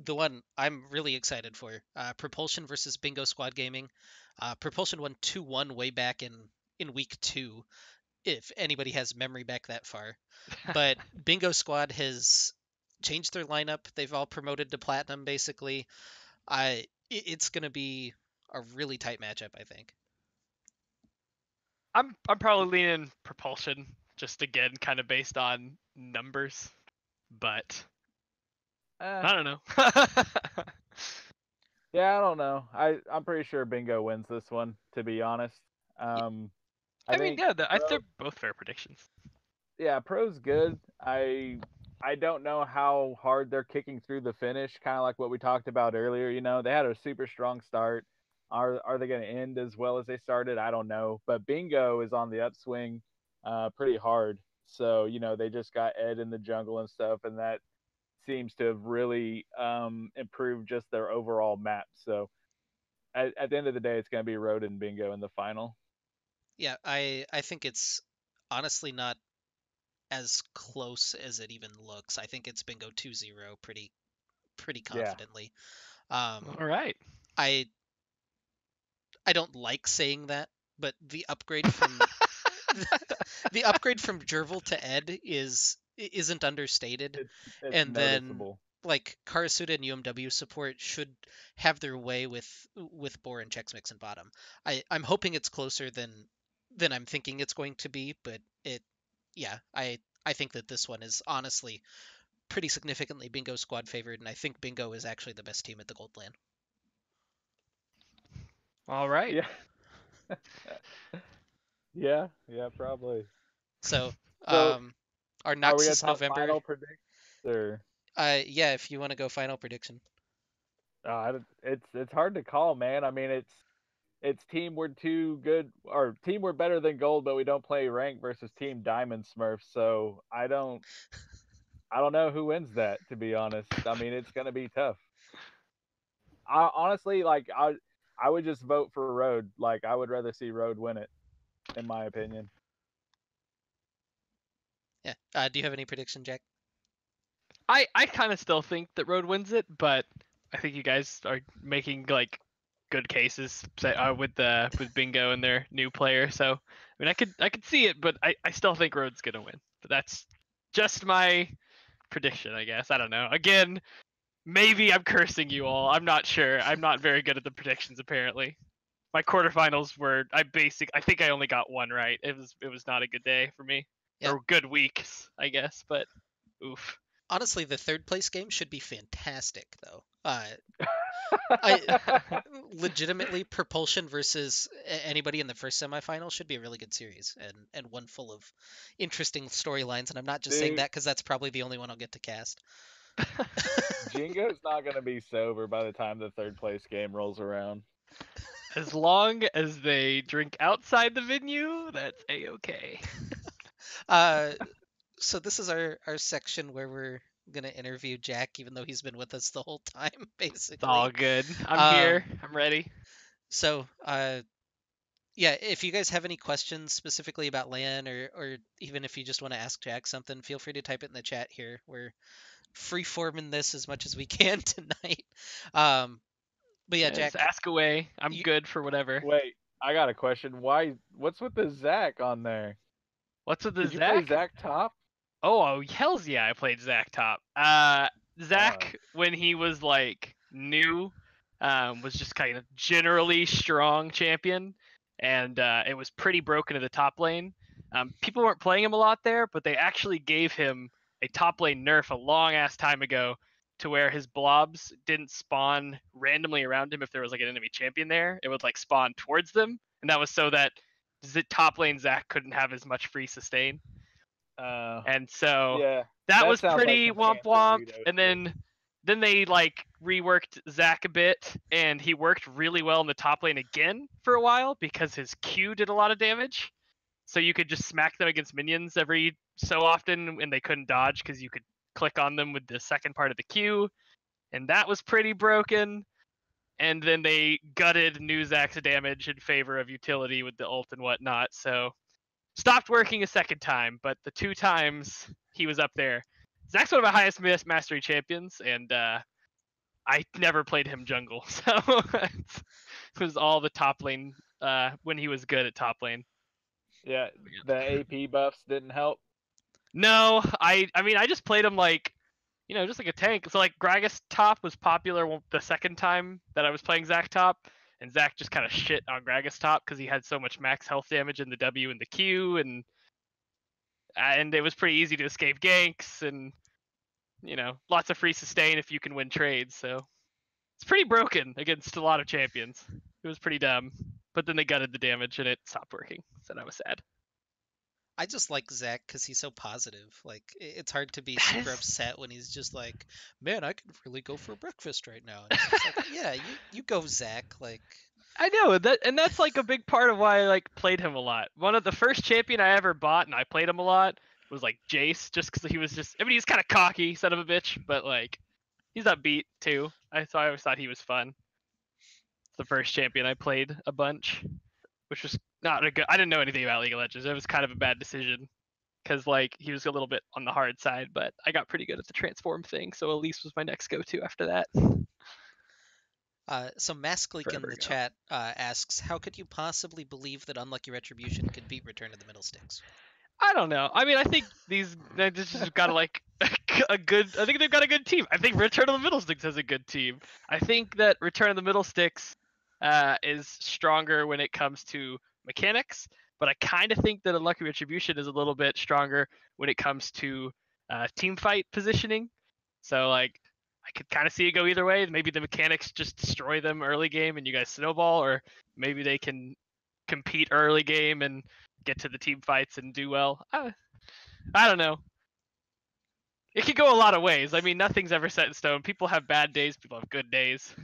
the one I'm really excited for, Propulsion versus Bingo Squad Gaming. Propulsion won 2-1 way back in week 2, if anybody has memory back that far. But Bingo Squad has changed their lineup. They've all promoted to platinum basically. It's gonna be a really tight matchup, I think. I'm probably leaning Propulsion, just again kind of based on numbers, but I don't know. Yeah, I don't know. I'm pretty sure Bingo wins this one. To be honest, um, I I mean, think yeah, Pro, they're both fair predictions. yeah, Pro's good. I don't know how hard they're kicking through the finish. Kind of like what we talked about earlier. You know, they had a super strong start. Are they going to end as well as they started? I don't know. But Bingo is on the upswing, pretty hard. So you know they just got Ed in the jungle and stuff, and that seems to have really improved just their overall map. So at the end of the day, it's going to be Road and Bingo in the final. Yeah, I think it's honestly not as close as it even looks. I think it's Bingo 2-0 pretty Yeah. confidently. Um, All right. I I don't like saying that, but the upgrade from the upgrade from Jervil to Ed isn't understated. It's And then noticeable. like Karasuda and UMW support should have their way with Boar and Chex Mix and bottom. I'm hoping it's closer than I'm thinking it's going to be, but yeah, I think that this one is honestly pretty significantly Bingo squad favored, and I think Bingo is actually the best team at the Gold Land. All right. Yeah. Yeah. Yeah. Probably. So So our are we gonna Noxus talk November, final predictions or? yeah, if you want to go final prediction. It's hard to call, man. I mean, it's team we're too good or team we're better than gold, but we don't play rank versus team diamond Smurfs. So I don't know who wins that. To be honest, I mean it's gonna be tough. I honestly like I would just vote for Road. Like I would rather see Road win it, in my opinion. Yeah. Do you have any prediction, Jack? I kind of still think that Road wins it, but I think you guys are making like good cases with Bingo and their new player. So I mean, I could see it, but I still think Road's gonna win. But that's just my prediction, I guess. I don't know. Again, maybe I'm cursing you all. I'm not sure. I'm not very good at the predictions apparently. My quarterfinals were I think I only got one right. It was not a good day for me. Yeah. Or good weeks, I guess, but oof. Honestly, the third place game should be fantastic, though. I legitimately Propulsion versus anybody in the first semifinal should be a really good series and one full of interesting storylines. And I'm not just saying Dude, that because that's probably the only one I'll get to cast. Jingo's not gonna be sober by the time the third place game rolls around. As long as they drink outside the venue, that's a-okay. Uh, so this is our section where we're gonna interview Jack, even though he's been with us the whole time, It's all basically. good. I'm Um, here. I'm ready. so yeah, if you guys have any questions specifically about LAN or even if you just want to ask Jack something, feel free to type it in the chat here. We're free-forming this as much as we can tonight. Um, but yeah, Yeah, just Jack, ask away. I'm you, good for whatever. Wait, I got a question. What's with the Zach on there? What's with the Did you play Zach? Zach top? Oh, hell's yeah, I played Zach top. Fuck. Zach, when he was like new, was just kind of generally strong champion, and it was pretty broken in the top lane. People weren't playing him a lot there, but they actually gave him a top lane nerf a long ass time ago, to where his blobs didn't spawn randomly around him if there was like an enemy champion there. It would like spawn towards them, and that was so that top lane Zach couldn't have as much free sustain. Uh, And so yeah, that that was sounds like pretty some womp cancer womp. Rito And shit. then they like reworked Zac a bit, and he worked really well in the top lane again for a while because his Q did a lot of damage. So you could just smack them against minions every so often, and they couldn't dodge because you could click on them with the second part of the Q, and that was pretty broken. And then they gutted new Zac's damage in favor of utility with the ult and whatnot. So stopped working a second time, but the two times he was up there. Zac's one of my highest mastery champions, and I never played him jungle, so it was all the top lane when he was good at top lane. Yeah, the AP buffs didn't help. No, I mean I just played him like just like a tank. So like Gragas top was popular the second time that I was playing Zac top, and Zac just kind of shit on Gragas top because he had so much max health damage in the W and the Q, and it was pretty easy to escape ganks and lots of free sustain if you can win trades. So It's pretty broken against a lot of champions. It was pretty dumb. But then they gutted the damage and it stopped working. So that was sad. I just like Zach because he's so positive. Like it's hard to be That super is- upset when he's just like, "Man, I could really go for breakfast right now." And it's just like, "Yeah, you go, Zach." Like, I know that, and that's like a big part of why I like played him a lot. One of the first champion I ever bought, and I played him a lot, was like Jace, just because he was just. I mean, he's kind of cocky, son of a bitch, but like, he's upbeat too. So I always thought he was fun. It's the first champion I played a bunch, which was not a good. I didn't know anything about League of Legends. It was kind of a bad decision because like he was a little bit on the hard side, but I got pretty good at the transform thing. So Elise was my next go-to after that. so Maskleek in Forever the ago. chat asks, "How could you possibly believe that Unlucky Retribution could beat Return of the Middle Sticks?" I don't know. I mean, I think they just got like a good. I think they've got a good team. I think Return of the Middle Sticks has a good team. I think that Return of the Middle Sticks is stronger when it comes to mechanics, but I kind of think that Unlucky Retribution is a little bit stronger when it comes to team fight positioning. So like, I could kind of see it go either way. Maybe the mechanics just destroy them early game and you guys snowball, or maybe they can compete early game and get to the team fights and do well. I don't know. It could go a lot of ways. I mean, nothing's ever set in stone. People have bad days. People have good days.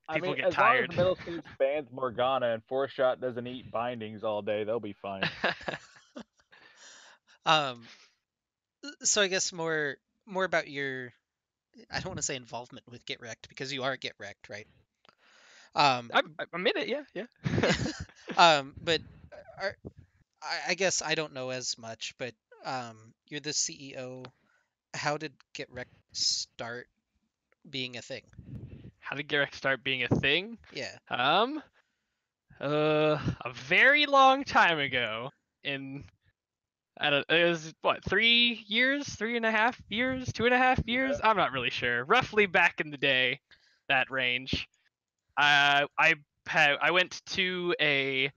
I People mean, get as long as tired. the middle stage bans Morgana and 4-Shot doesn't eat bindings all day, they'll be fine. Um, so I guess more about your, I don't want to say involvement with Get Wrecked because you are Get Wrecked, right? I'm in it, yeah. But are, I guess I don't know as much, but you're the CEO. How did Get Wrecked start being a thing? How did Garrick start being a thing? Yeah. A very long time ago. In it was what 3 years, 3.5 years, 2.5 years. I'm not really sure. Roughly back in the day, that range. I went to a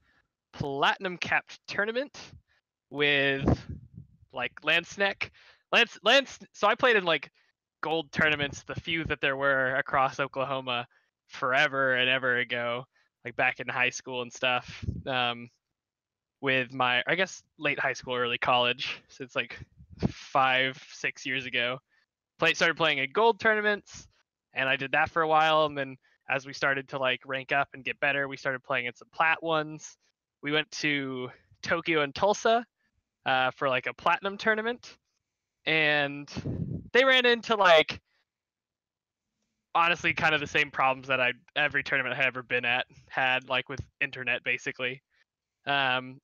platinum capped tournament with like Lansneck. Lance. So I played in like gold tournaments, the few that there were across Oklahoma, forever and ever ago, like back in high school and stuff. With my, I guess, late high school, early college. So it's like 5, 6 years ago. Started playing at gold tournaments, and I did that for a while. And then as we started to like rank up and get better, we started playing in some plat ones. We went to Tokyo and Tulsa for like a platinum tournament, and they ran into like honestly kind of the same problems that every tournament I had ever been at had, like with internet basically. And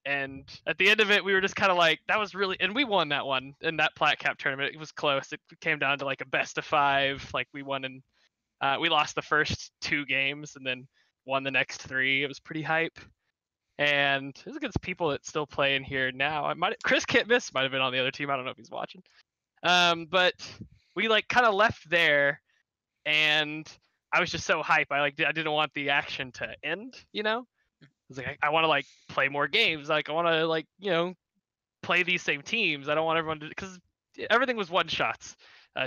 at the end of it, we were just kind of like, that was really, and we won that one in that plat cap tournament. It was close. It came down to like a best of 5. Like we won and we lost the first 2 games and then won the next 3. It was pretty hype. And it was against people that still play in here now. Chris Can't Miss might have been on the other team. I don't know if he's watching. But we like kind of left there, and I was just so hype. I didn't want the action to end, you know. I was like, I want to like play more games. Like I want to like play these same teams. I don't want everyone to, because everything was one shots.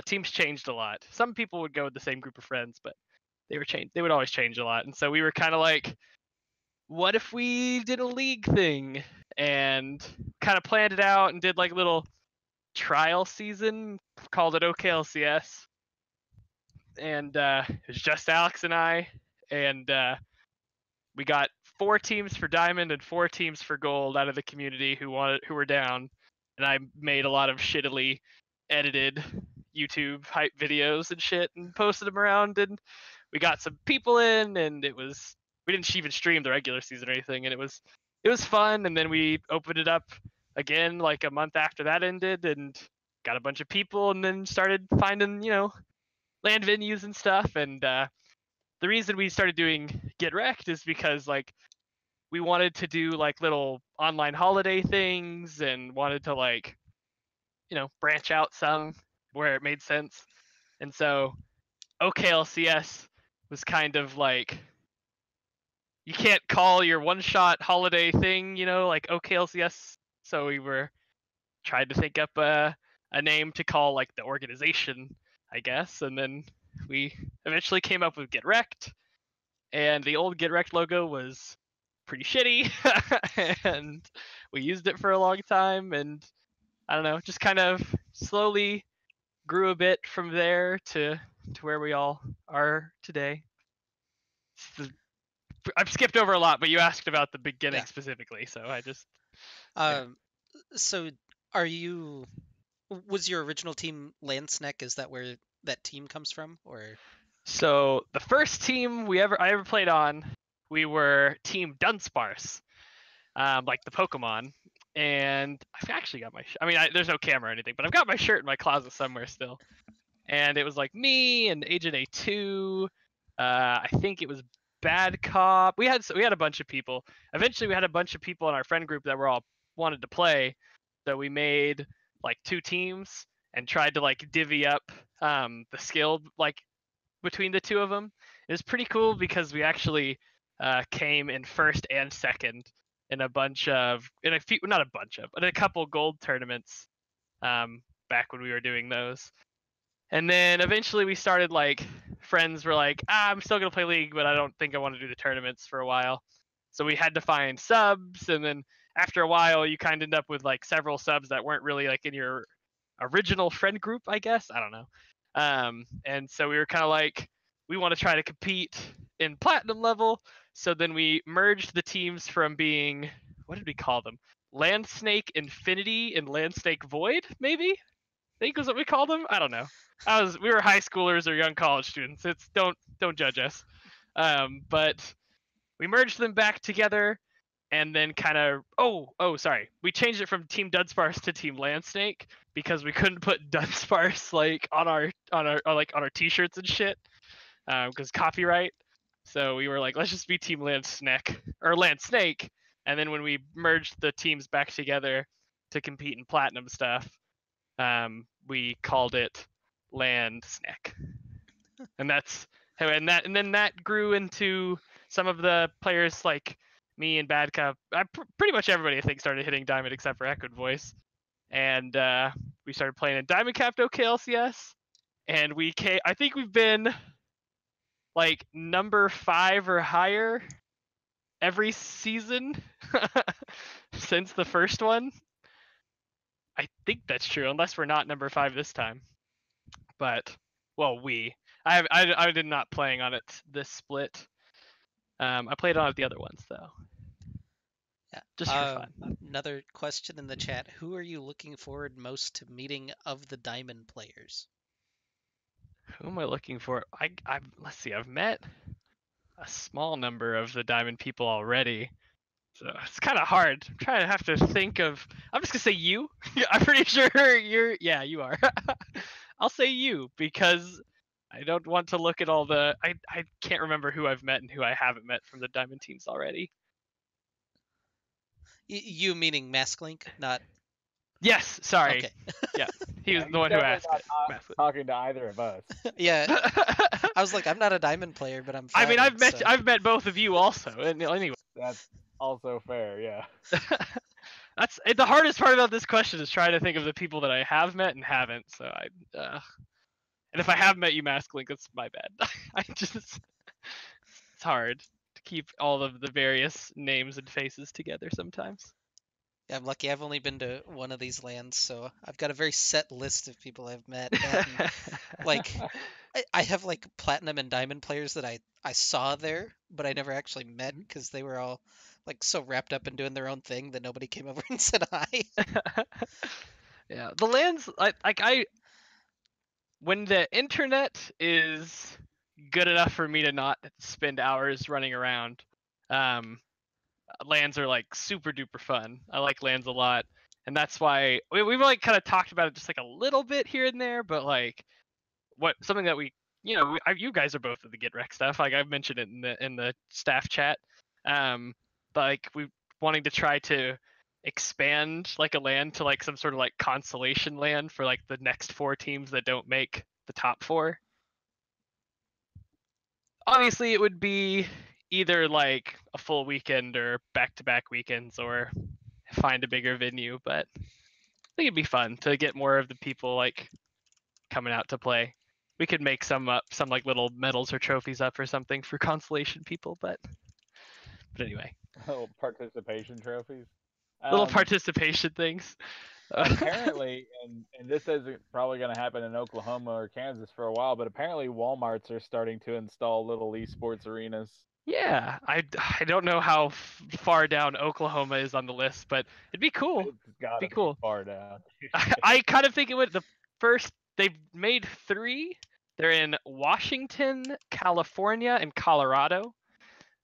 Teams changed a lot. Some people would go with the same group of friends, but they would always change a lot. And so we were kind of like, what if we did a league thing, and kind of planned it out and did like a little trial season, called it OKLCS. And it was just Alex and I, and we got 4 teams for diamond and 4 teams for gold out of the community who were down. And I made a lot of shittily edited YouTube hype videos and shit and posted them around, and we got some people in, and we didn't even stream the regular season or anything, and it was fun. And then we opened it up again like a month after that ended and got a bunch of people, and then started finding land venues and stuff. And the reason we started doing Get Wrecked is because like we wanted to do like little online holiday things and wanted to like branch out some where it made sense. And so OKLCS was kind of like, you can't call your one-shot holiday thing like OKLCS. So we were trying to think up a name to call like the organization, I guess. And then we eventually came up with GetRECalled, and the old GetRECalled logo was pretty shitty, and we used it for a long time, and I don't know, just kind of slowly grew a bit from there to where we all are today. I've skipped over a lot, but you asked about the beginning specifically, so I just. So was your original team Landsneck? Is that where that team comes from, or? So the first team I ever played on, we were Team Dunsparce, like the Pokemon, and I've actually got there's no camera or anything, but I've got my shirt in my closet somewhere still. And it was like me and Agent A2. I think it was Bad Cop. We had a bunch of people. Eventually, we had a bunch of people in our friend group that were all wanted to play, so we made like 2 teams and tried to like divvy up the skill like between the 2 of them. It was pretty cool because we actually came in first and second in a couple gold tournaments back when we were doing those. And then eventually we started like friends were like, I'm still gonna play League, but I don't think I want to do the tournaments for a while. So we had to find subs, and then after a while you kind of end up with like several subs that weren't really like in your original friend group, I guess. I don't know. And so we were kind of like, we want to try to compete in platinum level. So then we merged the teams from being, what did we call them? Landsnake Infinity and Landsnake Void, maybe? I think was what we called them. I don't know. We were high schoolers or young college students. Don't judge us. But we merged them back together, and then kind of sorry, we changed it from Team Dunsparce to Team Landsnake because we couldn't put Dunsparce like on our t-shirts and shit because copyright. So we were like, let's just be Team Landsnake, and then when we merged the teams back together to compete in platinum stuff, we called it Landsnake, and then that grew into some of the players like me and Bad Cup. Pretty much everybody I think started hitting Diamond except for Echoed Voice, and we started playing in Diamond Capped OKLCS, and I think we've been like number 5 or higher every season since the first one. I think that's true, unless we're not number 5 this time. But I did not playing on it this split. I played on it the other ones though. Yeah. Just for fun. Another question in the chat: who are you looking forward most to meeting of the Diamond players? Who am I looking for? Let's see. I've met a small number of the Diamond people already. So it's kind of hard. I'm trying to have to think of. I'm just gonna say you. I'm pretty sure you're. Yeah, you are. I'll say you because I don't want to look at all the. I can't remember who I've met and who I haven't met from the Diamond teams already. You meaning Masklink, not. Yes, sorry. Okay. Yeah, he was the one who asked. Not talking to either of us. Yeah. I was like, I'm not a Diamond player, but I'm. I mean, flattered, I've met both of you also. And anyway. That's also fair, yeah. That's the hardest part about this question is trying to think of the people that I have met and haven't. So and if I have met you, Masklink, that's my bad. It's hard to keep all of the various names and faces together sometimes. Yeah, I'm lucky. I've only been to one of these lands, so I've got a very set list of people I've met. And, like, I have like platinum and diamond players that I saw there, but I never actually met because they were all like so wrapped up in doing their own thing that nobody came over and said hi. Yeah, the lands when the internet is good enough for me to not spend hours running around, lands are like super duper fun. I like lands a lot, and that's why we've like kind of talked about it just like a little bit here and there, but like something that you guys are both of the GetRECalled stuff. Like I've mentioned it in the staff chat. Like we wanting to try to expand like a land to like some sort of like consolation land for like the next 4 teams that don't make the top 4. Obviously, it would be either like a full weekend or back-to-back weekends or find a bigger venue, but I think it'd be fun to get more of the people like coming out to play. We could make some like little medals or trophies up or something for consolation people, but anyway, Little participation trophies. little participation things. Apparently, and this isn't probably going to happen in Oklahoma or Kansas for a while, but apparently Walmarts are starting to install little esports arenas. Yeah, I don't know how far down Oklahoma is on the list, but it'd be cool. It's got to Be cool. be far down. I kind of think it would. They've made 3. They're in Washington, California, and Colorado.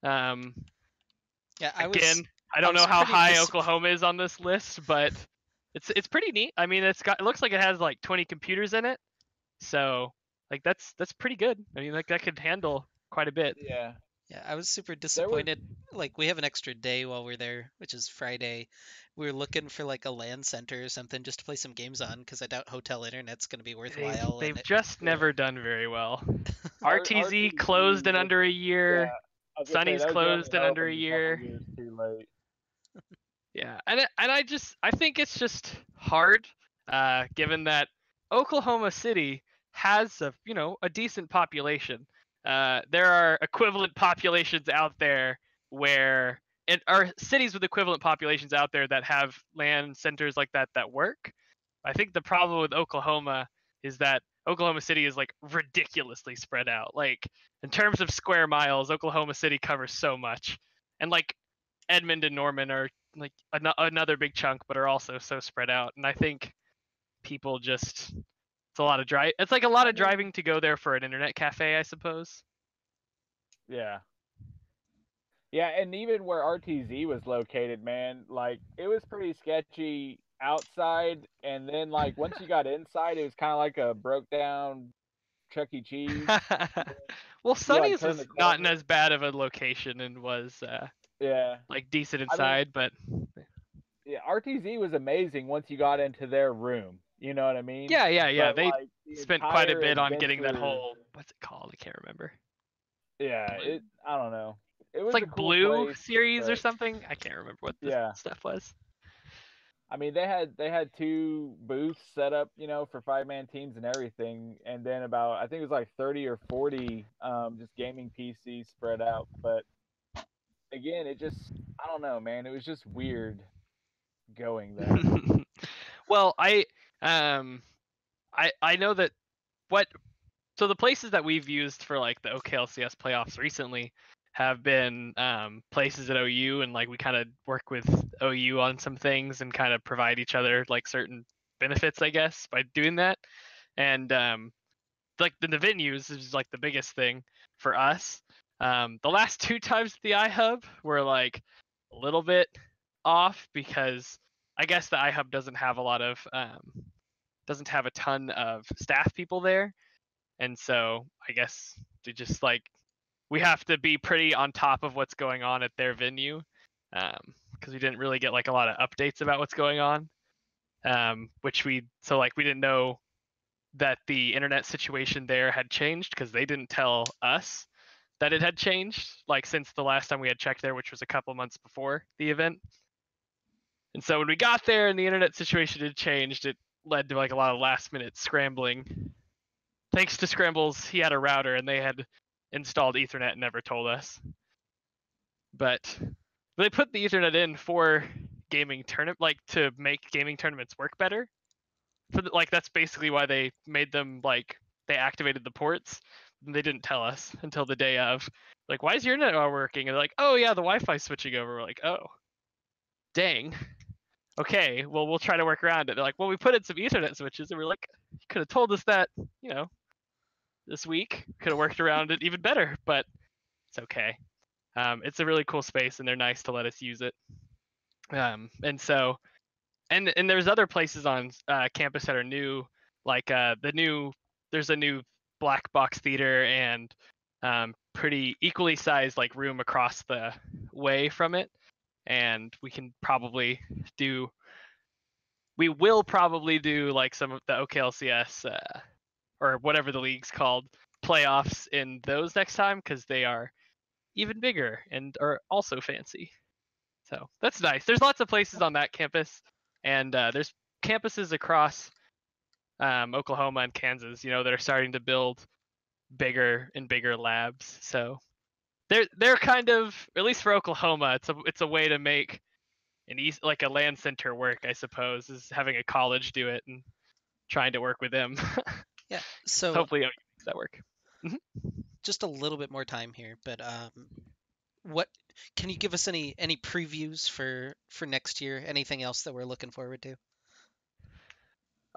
Yeah, I don't know how high Oklahoma is on this list, but it's pretty neat. I mean, it looks like it has like 20 computers in it, so like that's pretty good. I mean, like that could handle quite a bit. Yeah. Yeah, I was super disappointed. Like, we have an extra day while we're there, which is Friday. We were looking for like a LAN center or something just to play some games on, because I doubt hotel internet's going to be worthwhile. They've just never done very well. RTZ closed in under a year. Yeah, Sunny's closed in under a year. Too late. Yeah, and I think it's just hard, given that Oklahoma City has a decent population. There are equivalent populations out there are cities with equivalent populations out there that have LAN centers like that work. I think the problem with Oklahoma is that Oklahoma City is like ridiculously spread out. Like in terms of square miles, Oklahoma City covers so much, and like Edmond and Norman are like another big chunk, but are also so spread out. And I think people it's a lot of drive. It's like a lot of driving to go there for an internet cafe, I suppose. Yeah. Yeah, and even where RTZ was located, man, like it was pretty sketchy outside, and then like once you got inside, it was kind of like a broke down Chuck E. Cheese. Well, Sunny's was not in as bad of a location and was like decent inside, but yeah, RTZ was amazing once you got into their room. You know what I mean? Yeah. But, they like, spent quite a bit on getting that whole, what's it called? I can't remember. Yeah, I don't know. It was like a cool Blue place, series or something. I can't remember what the stuff was. I mean, they had 2 booths set up, for 5-man teams and everything, and then about I think it was like 30 or 40 just gaming PCs spread out. But again, I don't know, man. It was just weird going there. Well, I know that so the places that we've used for like the OKLCS playoffs recently have been places at OU, and like we kind of work with OU on some things and kind of provide each other like certain benefits, I guess, by doing that. And like the venues is like the biggest thing for us. The last 2 times at the iHub were like a little bit off because I guess the iHub doesn't have a ton of staff people there, and so I guess to just like we have to be pretty on top of what's going on at their venue, because we didn't really get like a lot of updates about what's going on, which we didn't know that the internet situation there had changed because they didn't tell us that it had changed like since the last time we had checked there, which was a couple months before the event. And so when we got there and the internet situation had changed, it led to like a lot of last minute scrambling. Thanks to Scrambles, he had a router and they had installed Ethernet and never told us. But they put the Ethernet in for gaming tournament, like to make gaming tournaments work better. Like that's basically why they made them, like they activated the ports. And they didn't tell us until the day of. Like, why is your internet not working? And they're like, oh yeah, the Wi-Fi switching over. We're like, oh, dang. Okay, well we'll try to work around it. They're like, well, we put in some Ethernet switches, and we're like, you could have told us that, this week. Could have worked around it even better, but it's okay. It's a really cool space, and they're nice to let us use it. And so, and there's other places on campus that are new, like there's a new black box theater and pretty equally sized like room across the way from it, and we will probably do like some of the OKLCS or whatever the league's called playoffs in those next time, because they are even bigger and are also fancy. So that's nice. There's lots of places on that campus, and there's campuses across Oklahoma and Kansas, that are starting to build bigger and bigger labs. So they're kind of, at least for Oklahoma, it's a way to make like a land center work, I suppose, is having a college do it and trying to work with them. Yeah. So Hopefully OU makes that work. just a little bit more time here, but what can you give us any previews for next year? Anything else that we're looking forward to?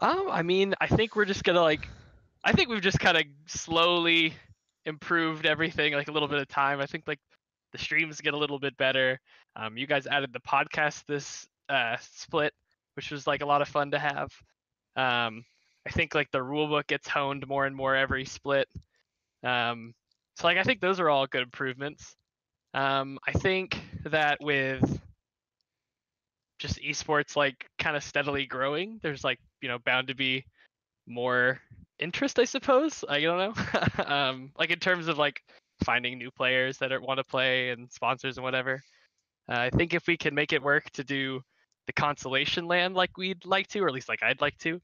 I mean, I think we're just gonna I think we've just kind of slowly improved everything, like a little bit of time. I think like the streams get a little bit better. You guys added the podcast this split, which was like a lot of fun to have. I think like the rulebook gets honed more and more every split. So like I think those are all good improvements. I think that with just esports like kind of steadily growing, there's like bound to be more interest, I suppose. I don't know. Like in terms of like finding new players that want to play and sponsors and whatever. I think if we can make it work to do the consolation land like we'd like to, or at least like I'd like to,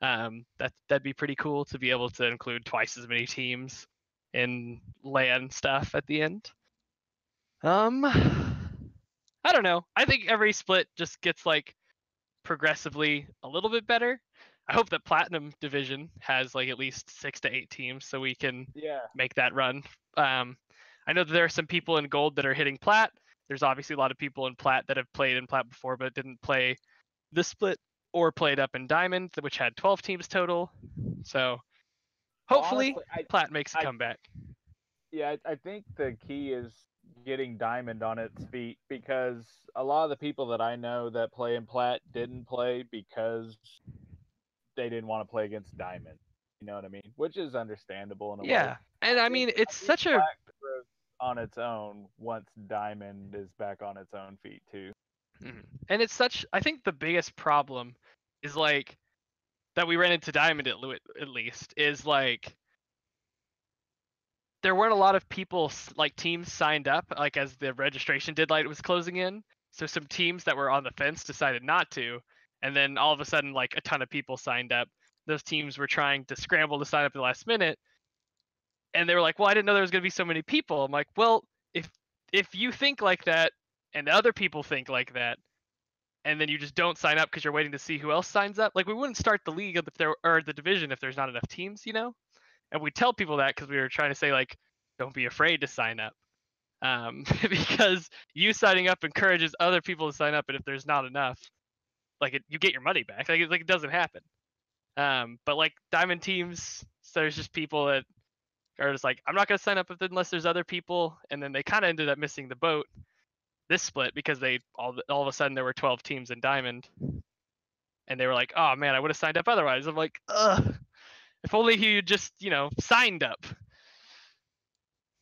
that'd be pretty cool to be able to include twice as many teams in land stuff at the end. I don't know. I think every split just gets like progressively a little bit better. I hope that Platinum division has like at least 6 to 8 teams so we can make that run. I know that there are some people in Gold that are hitting Plat. There's obviously a lot of people in Plat that have played in Plat before but didn't play the split or played up in Diamond, which had 12 teams total. So hopefully honestly, Plat makes a comeback. Yeah, I think the key is getting Diamond on its feet, because a lot of the people that I know that play in Plat didn't play because they didn't want to play against Diamond. You know what I mean? Which is understandable in a way. Yeah, and I mean it's such a Plat grows on its own once Diamond is back on its own feet too. And it's such, I think the biggest problem is like that we ran into Diamond at least is like there weren't a lot of people like teams signed up like as the registration deadline was closing in. So some teams that were on the fence decided not to, and then all of a sudden like a ton of people signed up. Those teams were trying to scramble to sign up at the last minute, and they were like, "Well, I didn't know there was going to be so many people." I'm like, "Well, if you think like that and other people think like that, and then you just don't sign up because you're waiting to see who else signs up, like we wouldn't start the league if there or the division if there's not enough teams, And we tell people that because we were trying to say like, don't be afraid to sign up, because you signing up encourages other people to sign up, and if there's not enough, like you get your money back. Like it doesn't happen. But like Diamond teams, so there's just people that are just like, I'm not gonna sign up unless there's other people, and then they kind of ended up missing the boat this split because they all of a sudden there were 12 teams in Diamond, and they were like, oh man, I would have signed up otherwise. I'm like, ugh. If only you just, signed up.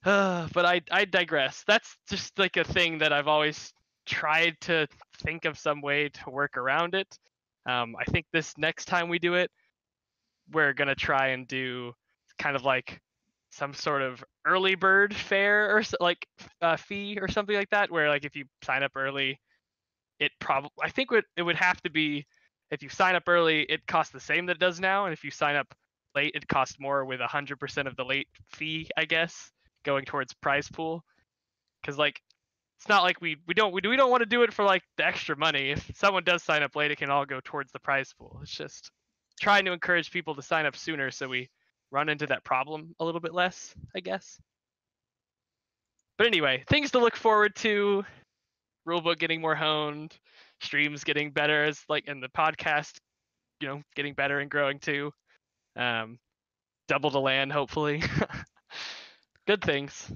But I digress. That's just like a thing that I've always tried to think of some way to work around it. I think this next time we do it, we're going to try and do kind of like some sort of early bird fare or like fee or something like that, where like if you sign up early, I think it would have to be, if you sign up early, it costs the same that it does now. And if you sign up late, it costs more with 100% of the late fee, I guess, going towards prize pool. Because like it's not like we don't want to do it for like the extra money. If someone does sign up late, it can all go towards the prize pool. It's just trying to encourage people to sign up sooner so we run into that problem a little bit less, I guess. But anyway, things to look forward to. Rulebook getting more honed, streams getting better, as like, and the podcast, getting better and growing too. Double the land, hopefully. Good things.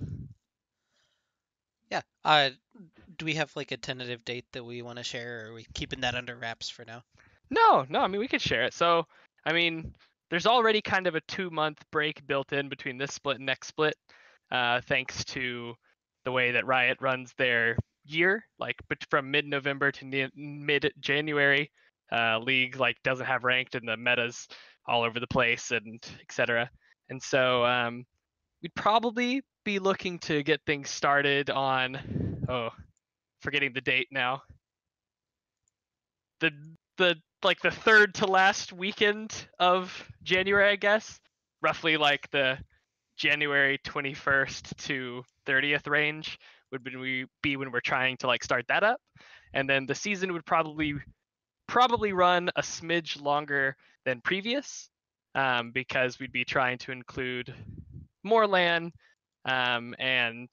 Yeah. Do we have like a tentative date that we want to share, or are we keeping that under wraps for now? No, I mean we could share it. So, I mean, there's already kind of a 2-month break built in between this split and next split, thanks to the way that Riot runs their year. Like from mid-November to mid-January, League like doesn't have ranked, and the metas all over the place, and etc. And so we'd probably be looking to get things started on, forgetting the date now. The the third to last weekend of January, I guess. Roughly like the January 21st to 30th range would be when we're trying to like start that up. And then the season would probably run a smidge longer than previous, because we'd be trying to include more LAN, and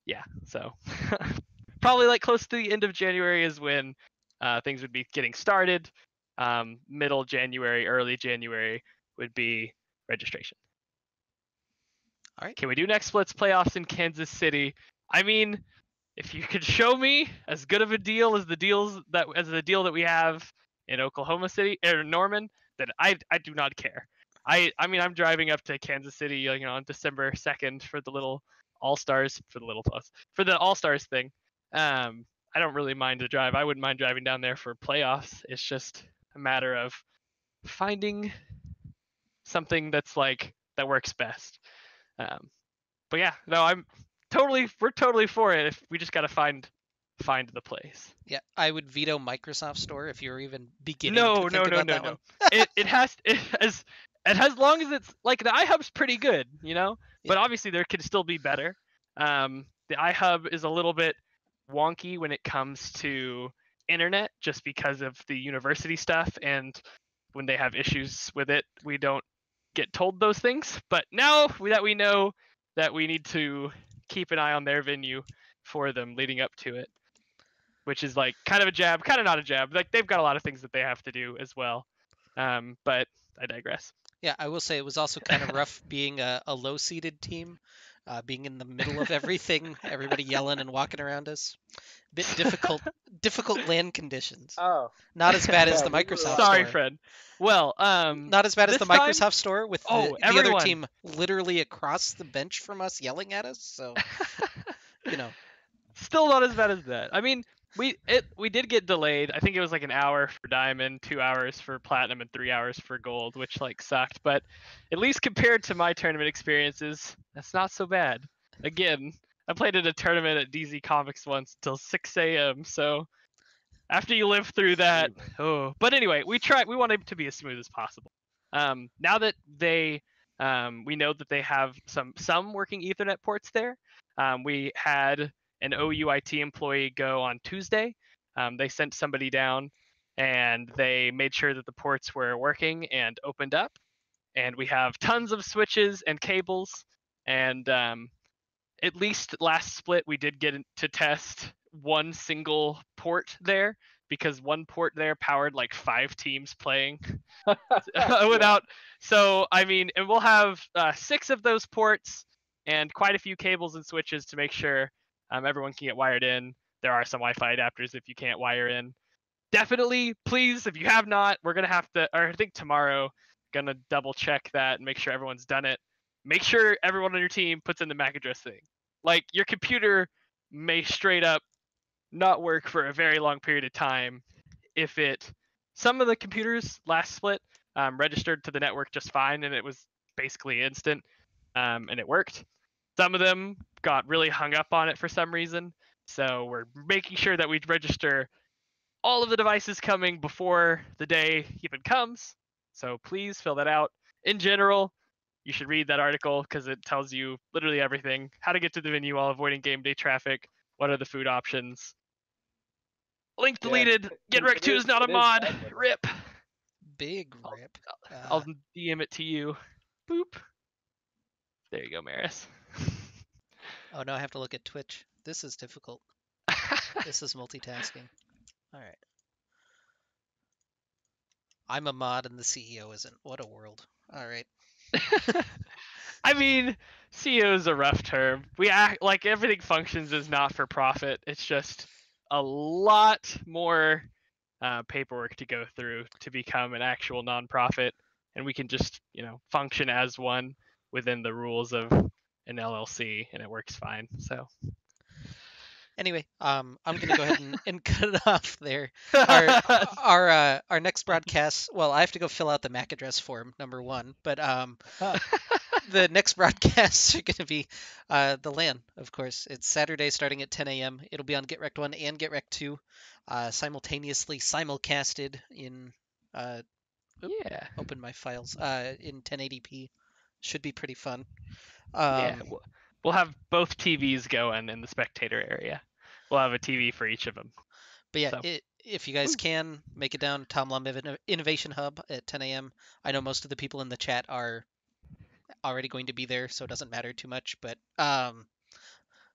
yeah, so probably like close to the end of January is when things would be getting started. Middle January, early January would be registration. All right. Can we do next splits playoffs in Kansas City? I mean, if you could show me as good of a deal as the deal that we have in Oklahoma City or Norman, then I do not care. I mean, I'm driving up to Kansas City, on December 2nd for the little All-Stars, for the All-Stars thing. I don't really mind the drive. I wouldn't mind driving down there for playoffs. It's just a matter of finding something that works best. But yeah, no, we're totally for it. If we just gotta find the place. Yeah, I would veto Microsoft Store if you're even beginning No, to think about that one. as long as it's like the iHub's pretty good, Yeah. But obviously there could still be better. The iHub is a little bit wonky when it comes to internet, just because of the university stuff, and when they have issues with it, we don't get told those things. But now that we know that we need to keep an eye on their venue for them leading up to it, which is like kind of a jab, kind of not a jab. Like they've got a lot of things that they have to do as well. But I digress. Yeah, I will say it was also kind of rough being a low-seeded team, being in the middle of everything, everybody yelling and walking around us. Bit difficult land conditions. Oh, Not as bad as Yeah, the we were Microsoft Sorry, Store. Fred. Well, Not as bad as the this time- Microsoft Store with Oh, the other everyone. team literally across the bench from us yelling at us. So, Still not as bad as that. I mean, we did get delayed. I think it was like an hour for diamond, 2 hours for platinum, and 3 hours for gold, which like sucked. But at least compared to my tournament experiences, that's not so bad. Again, I played in a tournament at DZ Comics once till 6 a.m. So after you live through that, But anyway, we want it to be as smooth as possible. Now that we know that they have some working Ethernet ports there. We had an OUIT employee go on Tuesday. They sent somebody down and they made sure that the ports were working and opened up. And we have tons of switches and cables. And at least last split, we did get to test one single port there, because one port there powered like 5 teams playing without. So, I mean, and we'll have 6 of those ports and quite a few cables and switches to make sure everyone can get wired in. There are some Wi-Fi adapters if you can't wire in. Definitely, please, if you have not, we're going to have to, or I think tomorrow, going to double check that and make sure everyone's done it. Make sure everyone on your team puts in the MAC address thing. Like, your computer may straight up not work for a very long period of time if some of the computers last split registered to the network just fine, and it was basically instant, and it worked. Some of them got really hung up on it for some reason, so we're making sure that we register all of the devices coming before the day even comes. So please fill that out. In general, you should read that article because it tells you literally everything: how to get to the venue while avoiding game day traffic, what are the food options. Link deleted. GetRECalled is not a mod. Rip. big rip. I'll DM it to you. Boop. There you go, Maris. Oh, no, I have to look at Twitch. This is difficult. This is multitasking. All right. I'm a mod and the CEO isn't. What a world. All right. I mean, CEO is a rough term. We act like everything functions as not for profit. It's just a lot more paperwork to go through to become an actual nonprofit, and we can just function as one within the rules of an LLC, and it works fine. So Anyway, I'm gonna go ahead and cut it off there. Our next broadcast. Well, I have to go fill out the MAC address form, number one. But the next broadcasts are going to be the LAN, of course. It's Saturday starting at 10 a.m. It'll be on GetRECalled 1 and GetRECalled 2, simultaneously simulcasted in. Yeah. Open my files. In 1080p. Should be pretty fun. Yeah. We'll have both TVs going in the spectator area. We'll have a TV for each of them. But yeah, So. if you guys can make it down, Tom Lum Innovation Hub at 10 a.m. I know most of the people in the chat are already going to be there, so it doesn't matter too much. But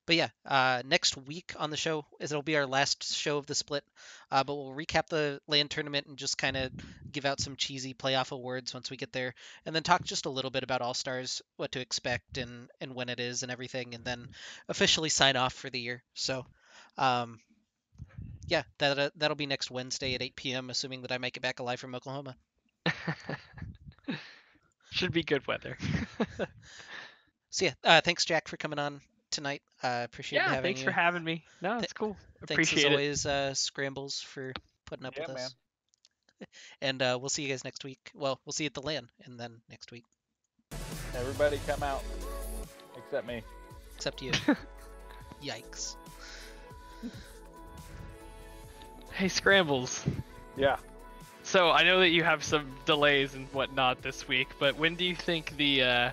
yeah, next week on the show it'll be our last show of the split. But we'll recap the LAN tournament and just kind of give out some cheesy playoff awards once we get there, and then talk just a little bit about All Stars, what to expect, and when it is, and everything, and then officially sign off for the year. So, yeah, that'll be next Wednesday at 8 p.m. Assuming that I make it back alive from Oklahoma. Should be good weather. So yeah, thanks Jack for coming on tonight. Appreciate having thanks you. for having me. No, it's cool. Thanks Appreciate as always, Scrambles, for putting up with us. Man. And we'll see you guys next week. Well, we'll see you at the LAN, and then next week. Everybody come out, except me. Except you. Yikes. Hey, Scrambles. Yeah. So I know that you have some delays and whatnot this week, but when do you think the